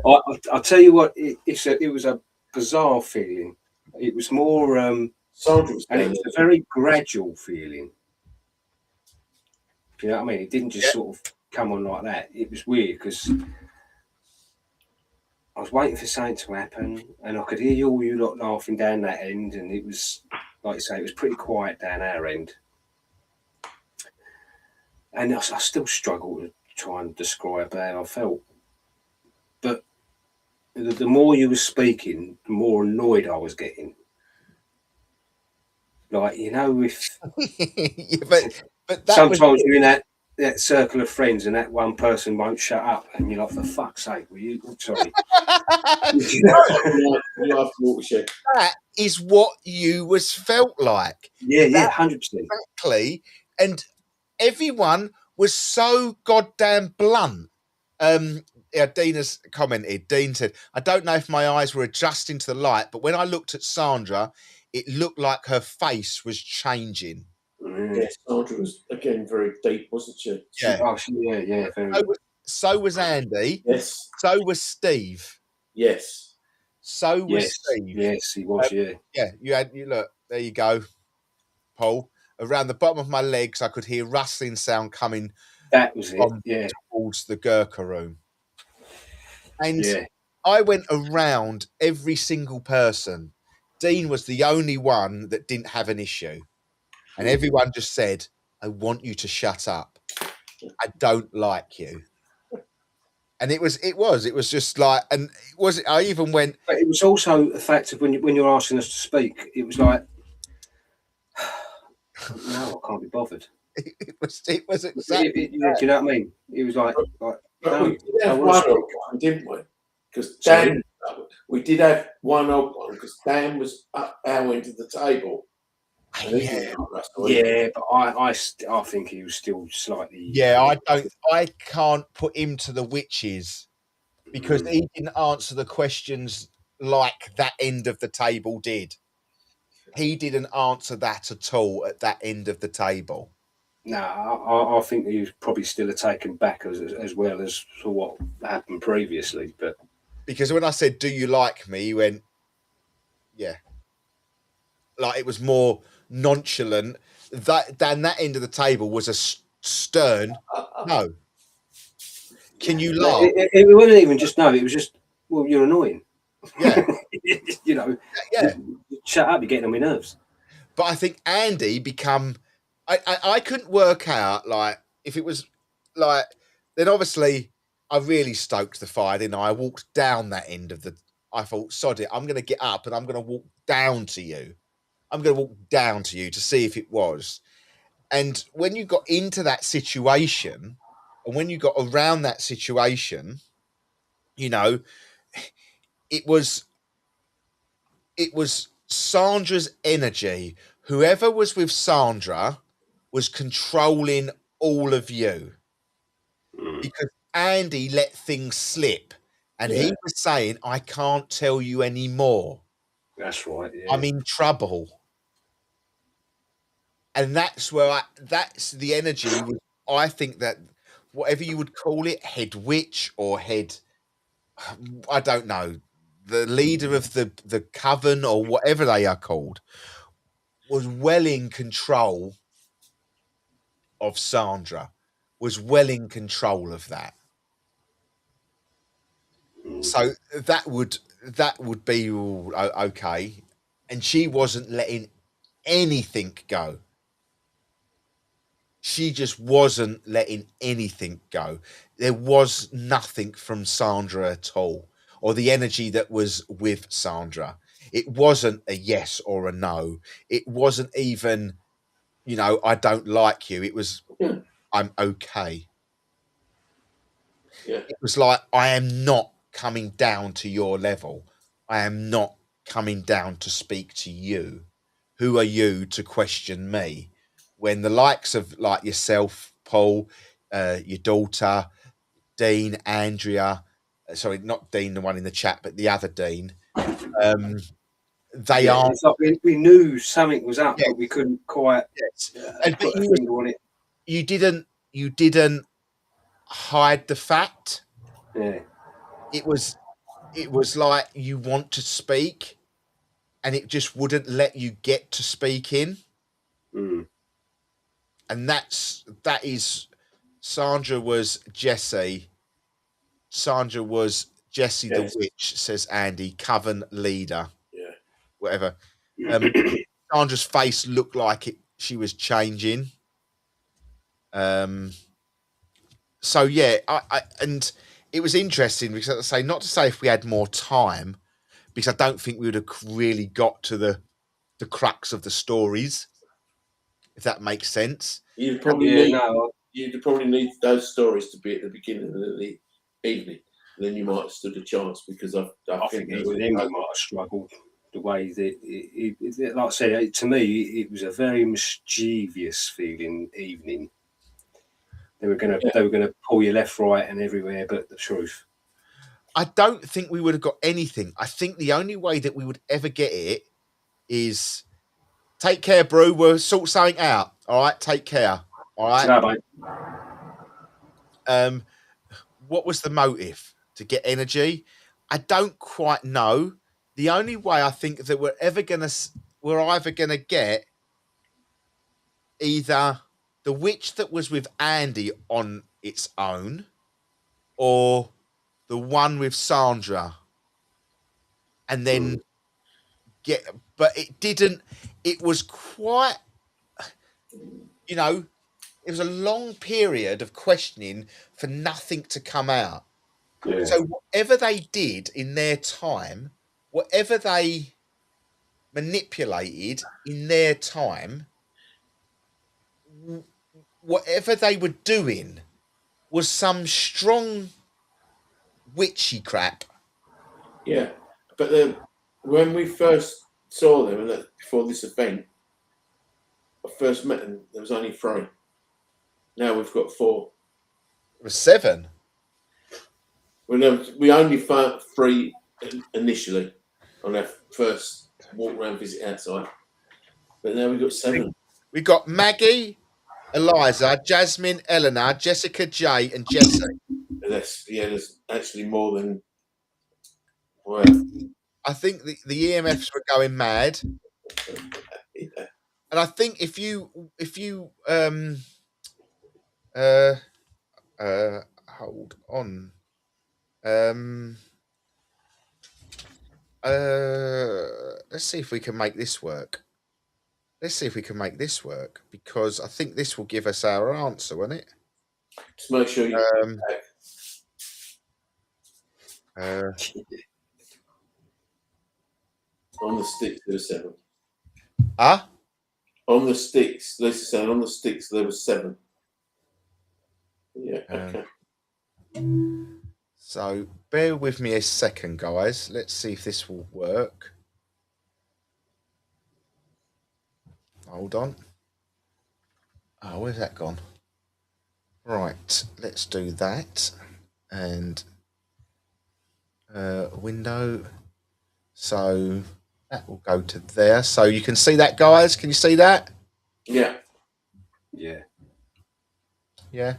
C: I'll tell you what, it was a bizarre feeling. It was more, and it was a very gradual feeling. You know what I mean? It didn't just sort of come on like that. It was weird because I was waiting for something to happen, and I could hear you lot laughing down that end, and it was, like you say, it was pretty quiet down our end. And I still struggle to try and describe how I felt. But the more you were speaking, the more annoyed I was getting. Like, you know, if
B: but that
C: sometimes you're in that circle of friends and that one person won't shut up, and you're like, for fuck's sake, will you? Sorry.
B: That is what you was felt like.
C: Yeah, 100%.
B: Exactly. And everyone was so goddamn blunt. Dean has commented. Dean said, I don't know if my eyes were adjusting to the light, but when I looked at Sandra, it looked like her face was changing.
D: Yeah, Sandra was, again, very deep, wasn't she?
B: Yeah.
C: Very.
B: So was Andy.
D: Yes.
B: So was Steve.
D: Yes.
B: So was Steve.
C: Yes, he was,
B: Yeah, you look, there you go, Paul. Around the bottom of my legs, I could hear rustling sound coming.
C: That was it,
B: towards the Gurkha room. And I went around every single person. Dean was the only one that didn't have an issue. And everyone just said, I want you to shut up. I don't like you. And it was just like, and I even went,
C: But it was also a fact of when you're asking us to speak, it was like, no, I can't be bothered.
B: it was exactly
C: Yeah, do you know what I mean? It was like
D: But
C: no,
D: we did
C: I
D: have
C: want to
D: one
C: speak.
D: odd one, didn't we? Because
C: Sorry?
D: Dan, we did have one odd one because Dan was up our end of the table. And he
B: yeah.
D: didn't like us, or he-
C: Yeah, but I think he was still slightly.
B: Yeah, I can't put him to the witches because
C: Mm.
B: he didn't answer the questions like that end of the table did. He didn't answer that at all at that end of the table.
C: No, I think he was probably still taken back as well as for what happened previously. But
B: Because when I said, "Do you like me?" he went, "Yeah." Like it was more nonchalant. That end of the table was a stern no. Can you laugh?
C: it wasn't even just no. It was just, well, you're annoying.
B: Yeah,
C: You know,
B: yeah.
C: shut up. You're getting on my nerves.
B: But I think Andy become. I couldn't work out like if it was like then obviously I really stoked the fire, didn't I? I walked down that end of the. I thought, sod it, I'm going to get up and I'm going to walk down to you. I'm going to walk down to you to see if it was. And when you got into that situation, and when you got around that situation, you know, it was Sandra's energy. Whoever was with Sandra was controlling all of you because Andy let things slip and he
D: Yeah.
B: was saying, I can't tell you anymore.
C: That's right. Yeah.
B: I'm in trouble. And that's that's the energy. I think that whatever you would call it, head witch or head, I don't know, the leader of the coven or whatever they are called, was well in control of Sandra, was well in control of that. So that would be okay, and she wasn't letting anything go. She just wasn't letting anything go. There was nothing from Sandra at all, or the energy that was with Sandra. It wasn't a yes or a no. It wasn't even, I don't like you. It was,
D: Yeah.
B: I'm okay.
D: Yeah.
B: It was like, I am not coming down to your level. I am not coming down to speak to you. Who are you to question me? When the likes of like yourself, Paul, your daughter, Dean, Andrea, sorry, not Dean, the one in the chat, but the other Dean, they
C: Yeah,
B: are.
C: it's like we knew something was up,
B: Yes,
C: but we couldn't quite
B: yes. But
C: put a finger on it.
B: you didn't hide the fact.
C: Yeah.
B: It was like you want to speak and it just wouldn't let you get to speaking.
C: Mm.
B: And that is Sandra was Jessie. Sandra was Jessie the
D: Yes.
B: witch, says Andy, coven leader.
D: Yeah.
B: Whatever. Sandra's face looked like she was changing. So yeah, and it was interesting because I say not to say if we had more time, because I don't think we would have really got to the crux of the stories, if that makes sense.
D: You'd probably
C: Yeah,
D: need
C: no,
D: you'd probably need those stories to be at the beginning of the evening. And then you might have stood a chance because I
C: I think even then we might have struggled the way that like I said, to me, it was a very mischievous feeling evening. They were gonna pull you left, right, and everywhere, but the truth.
B: I don't think we would have got anything. I think the only way that we would ever get it is take care, bro. We'll sort something out. All right, take care. All right.
C: No, mate.
B: What was the motive to get energy? I don't quite know. The only way I think that we're either gonna get either the witch that was with Andy on its own, or the one with Sandra, and then but it didn't. It was quite, it was a long period of questioning for nothing to come out.
C: Yeah.
B: So whatever they did in their time, whatever they manipulated in their time, whatever they were doing was some strong witchy crap.
D: Yeah, but when we first saw them before this event, I first met them. There was only 3. Now we've got 4.
B: It was 7.
D: We only found 3 initially on our first walk around visit outside, but now we've got 7.
B: We got Maggie, Eliza, Jasmine, Eleanor, Jessica J, and Jessie.
D: And there's actually more than. Wow.
B: I think the EMFs were going mad.
D: Yeah.
B: And I think if you hold on. Let's see if we can make this work. Because I think this will give us our answer, won't it?
D: Just make sure you. On the sticks, there was 7. On the sticks, Lisa said, on the sticks, there was 7. Yeah, okay.
B: So bear with me a second, guys. Let's see if this will work. Hold on. Oh, where's that gone? Right, let's do that. And window. So that will go to there. So you can see that, guys. Can you see that?
D: Yeah.
C: Yeah.
B: Yeah.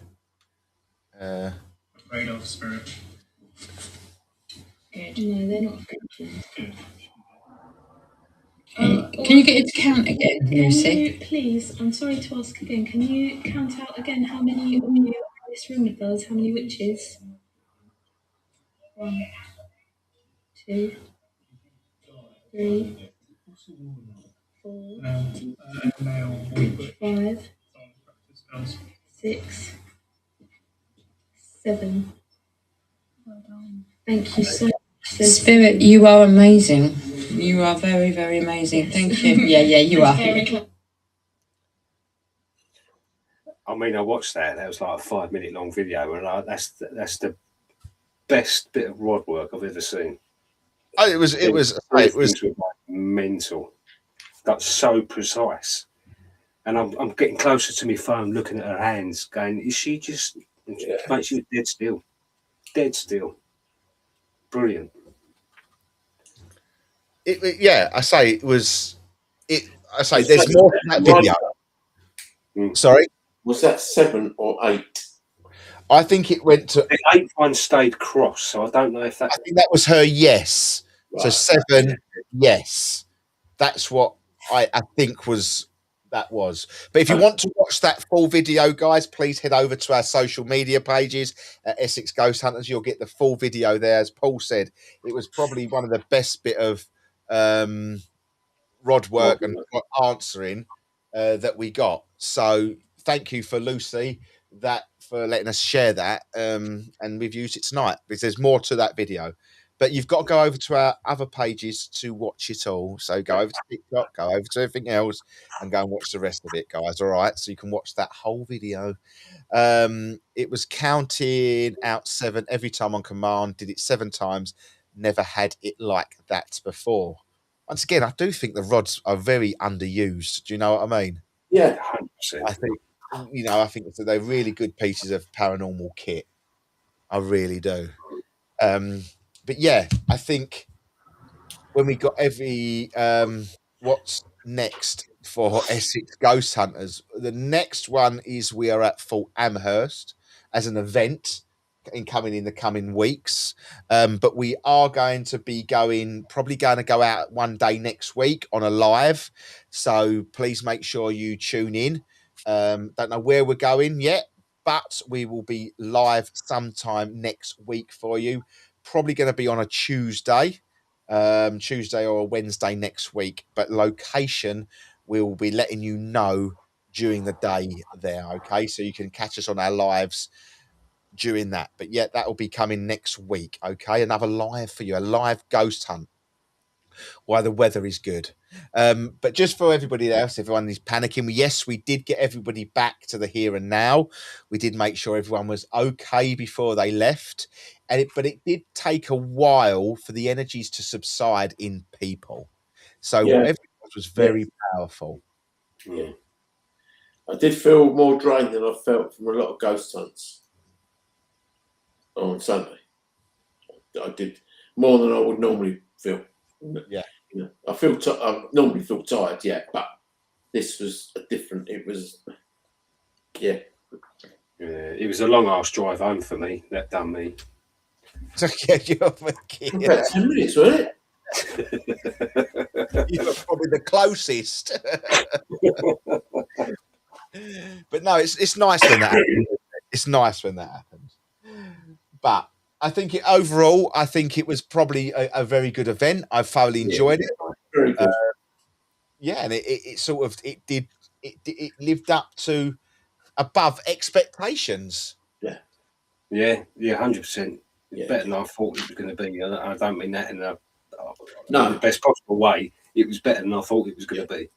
E: Afraid of spirit.
F: Good. No, they're not.
E: Good.
F: Can you get it to count again, Lucy?
G: Please, I'm sorry to ask again. Can you count out again how many of you are in this room with us? How many witches? 1, 2, 3, 4, 5, 6, 7. Well done. Thank you so much.
F: Spirit, you are amazing. You are very, very amazing. Thank you. Yeah, you are.
C: I mean, I watched that. That was like a 5-minute long video, and that's the best bit of rod work I've ever seen.
B: Oh, it was
C: mental. That's so precise. And I'm getting closer to my phone, looking at her hands, going, "Is she just?" Mate, she was dead still. Brilliant.
B: I say it was. I say there's more to that video. Sorry,
D: was that 7 or 8?
B: I think it went to.
C: The 8th one stayed cross, so I don't know if that.
B: I think that was her. Yes. Right. So 7. Yes, that's what I think was. That was. But if you want to watch that full video, guys, please head over to our social media pages at Essex Ghost Hunters. You'll get the full video there. As Paul said, it was probably one of the best bit of rod work and answering that we got. So thank you for Lucy for letting us share that. And we've used it tonight because there's more to that video. But you've got to go over to our other pages to watch it all. So go over to TikTok, go over to everything else, and go and watch the rest of it, guys. All right. So you can watch that whole video. It was counting out 7 every time on command, did it 7 times, never had it like that before. Once again, I do think the rods are very underused. Do you know what I mean?
D: Yeah,
C: 100%.
B: I think, I think they're really good pieces of paranormal kit. I really do. But yeah, I think when we got every what's next for Essex Ghost Hunters, the next one is we are at Fort Amherst as an event coming in the coming weeks. But we are going to be probably going to go out one day next week on a live. So please make sure you tune in. Don't know where we're going yet, but we will be live sometime next week for you. Probably going to be on a Tuesday or a Wednesday next week, but location we'll be letting you know during the day there. Okay, so you can catch us on our lives during that. But yeah, that will be coming next week. Okay, another live for you, a live ghost hunt while the weather is good. But just for everybody else, everyone is panicking. Yes, we did get everybody back to the here and now. We did make sure everyone was okay before they left, but it did take a while for the energies to subside in people. So
D: Yeah.
B: whatever it was very powerful.
D: Yeah. I did feel more drained than I felt from a lot of ghost hunts on Sunday. I did more than I would normally feel.
B: Yeah.
D: You know, I normally feel tired, yeah, but this was a different. It was, yeah.
C: It was a long ass drive home for me. That done me.
B: Yeah, you're wicked.
D: About 10 minutes, wasn't it?
B: You were probably the closest. But no, it's nice when that happens. It's nice when that happens. But I think overall, I think it was probably a very good event. I thoroughly enjoyed it.
D: Very good.
B: Yeah, and it sort of it lived up to above expectations.
C: Yeah, 100%.
D: Yeah.
C: Better than I thought it was going to be. I don't mean that in the
D: No,
C: best possible way. It was better than I thought it was going to be.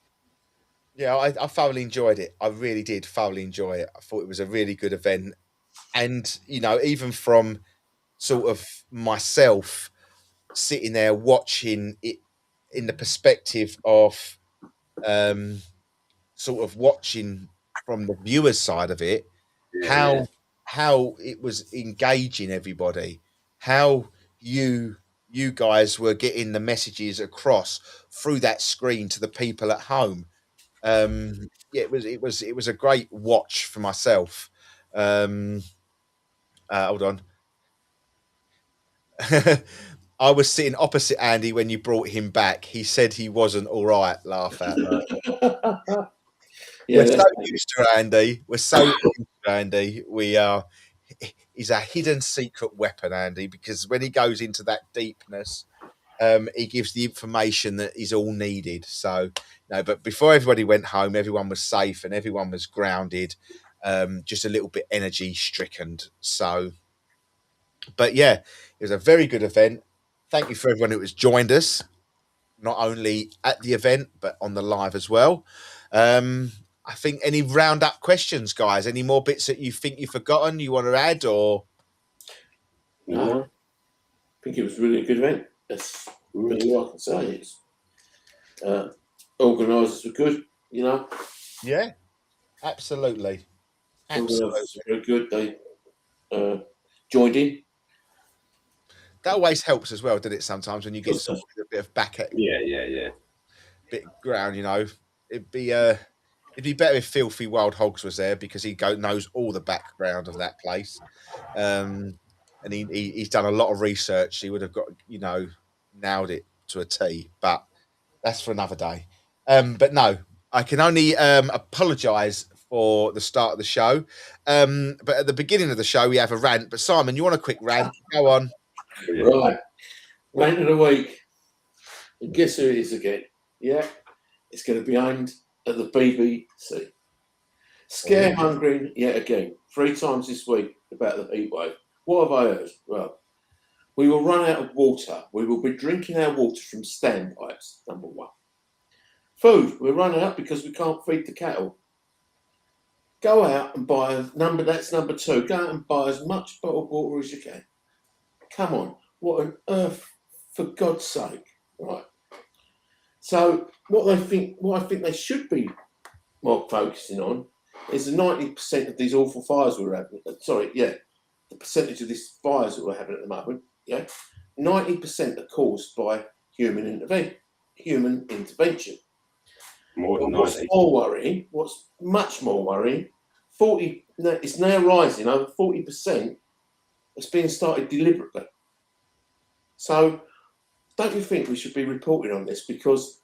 B: Yeah, I thoroughly enjoyed it. I really did thoroughly enjoy it. I thought it was a really good event. And, you know, even from sort of myself sitting there watching it in the perspective of sort of watching from the viewer's side of it, how it was engaging everybody, how you guys were getting the messages across through that screen to the people at home. Yeah, it was a great watch for myself. Hold on. I was sitting opposite Andy when you brought him back. He said he wasn't all right. Laugh out loud. We're so used to Andy. We're so used to Andy. We are. He's a hidden secret weapon, Andy, because when he goes into that deepness, he gives the information that is all needed. So, no, but before everybody went home, everyone was safe and everyone was grounded, just a little bit energy stricken. So, but yeah, it was a very good event. Thank you for everyone who has joined us, not only at the event, but on the live as well. I think any roundup questions, guys? Any more bits that you think you've forgotten you want to add, or?
D: no. I think it was really a good event. That's really all I can say. It's, organisers were good, you know.
B: Yeah, absolutely.
D: Organisers were very good. They joined in.
B: That always helps as well, doesn't it? Sometimes when you get sort of a bit of back at bit ground, you know, it'd be better if Filthy Wild Hogs was there because he knows all the background of that place, and he's done a lot of research. He would have got, you know, nailed it to a T. But that's for another day. But no, I can only apologise for the start of the show. But at the beginning of the show, we have a rant. But Simon, you want a quick rant? Go on.
D: Right. Rant of the week. And guess who it is again? Yeah. It's going to be aimed at the BBC. Scaremongering yet again. 3 times this week about the heat wave. What have I heard? Well, we will run out of water. We will be drinking our water from standpipes, number 1. Food. We're running out because we can't feed the cattle. Go out and buy that's number 2. Go out and buy as much bottled water as you can. Come on, what on earth, for God's sake, right? So what I think they should be more focusing on is the 90% of these awful fires we're having. The percentage of these fires that we're having at the moment. Yeah, 90% are caused by human intervention.
C: More than
D: what's
C: 90.
D: more worrying? What's much more worrying? It's now rising over 40%. It's being started deliberately. So, don't you think we should be reporting on this? Because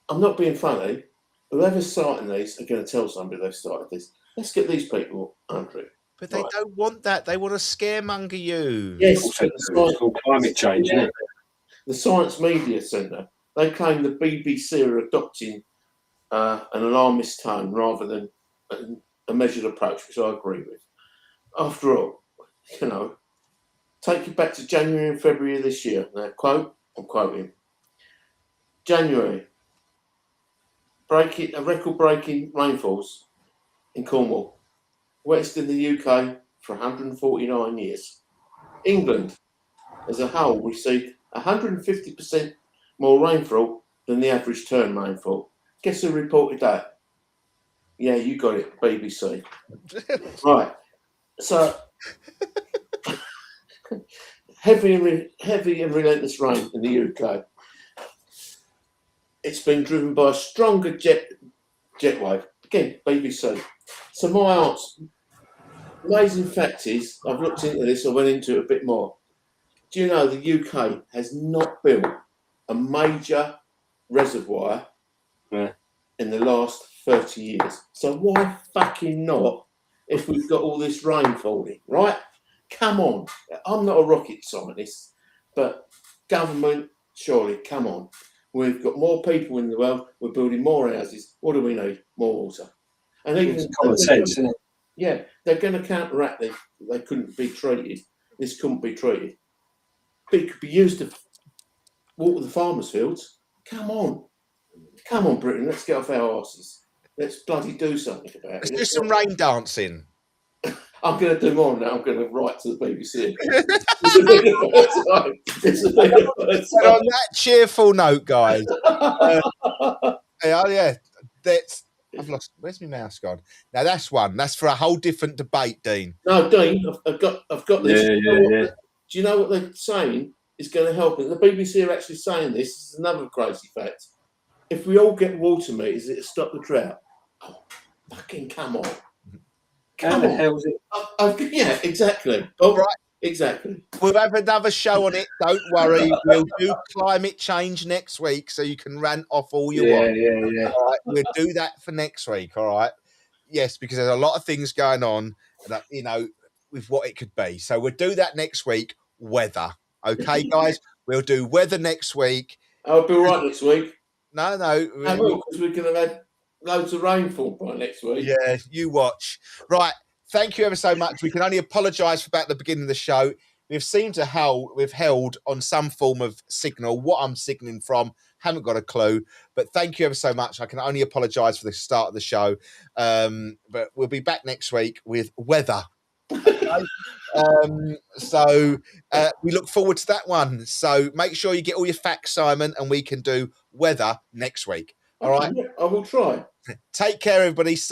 D: I'm not being funny. Whoever's starting these are going to tell somebody they've started this. Let's get these people under it.
B: But they don't want that. They want to scaremonger you.
D: Yes,
C: It's called climate change, isn't it?
D: The Science Media Centre, they claim the BBC are adopting an alarmist tone rather than a measured approach, which I agree with. After all, you know, take you back to January and February of this year. Now, I'm quoting. January, a record-breaking rainfalls in Cornwall, wettest in the UK for 149 years. England, as a whole, received 150% more rainfall than the average term rainfall. Guess who reported that? Yeah, you got it, BBC. Right. So, heavy and relentless rain in the UK. It's been driven by a stronger jet wave. Again, BBC. So my amazing fact is, I've looked into this, I went into it a bit more. Do you know the UK has not built a major reservoir in the last 30 years? So why fucking not if we've got all this rain falling, right? Come on. I'm not a rocket scientist, but government, surely, come on. We've got more people in the world. We're building more houses. What do we need? More water. And even
C: Common sense, isn't it?
D: yeah, they're going to counteract this. They couldn't be treated. This couldn't be treated. It could be used to water the farmers' fields. Come on, Britain. Let's get off our asses. Let's bloody do something about it.
B: Let's do some rain dancing.
D: I'm going to do more than that. I'm going to write to the BBC.
B: But on that cheerful note, guys. Yeah, that's. I've lost. Where's my mouse gone? Now that's one. That's for a whole different debate, Dean.
D: No, Dean, I've got this.
C: Yeah.
D: Do you know what they're saying is going to help? And the BBC are actually saying this. This is another crazy fact. If we all get water meters, it'll stop the drought. Oh, fucking come on.
C: How the hell is it?
D: Yeah, exactly. Oh,
B: Right.
D: Exactly.
B: We'll have another show on it. Don't worry. We'll do climate change next week, so you can rant off all you want.
C: Yeah.
B: All right, we'll do that for next week. All right. Yes, because there's a lot of things going on, that, you know, with what it could be. So we'll do that next week. Weather. Okay, guys. We'll do weather next week.
D: I'll be all right next week.
B: No.
D: Because we're going to have loads of rainfall by next week.
B: Yeah, you watch. Right. Thank you ever so much. We can only apologise for about the beginning of the show. We've held on some form of signal. What I'm signalling from, haven't got a clue. But thank you ever so much. I can only apologise for the start of the show. But we'll be back next week with weather. Okay? So we look forward to that one. So make sure you get all your facts, Simon, and we can do weather next week. All right.
D: I will try.
B: Take care, everybody.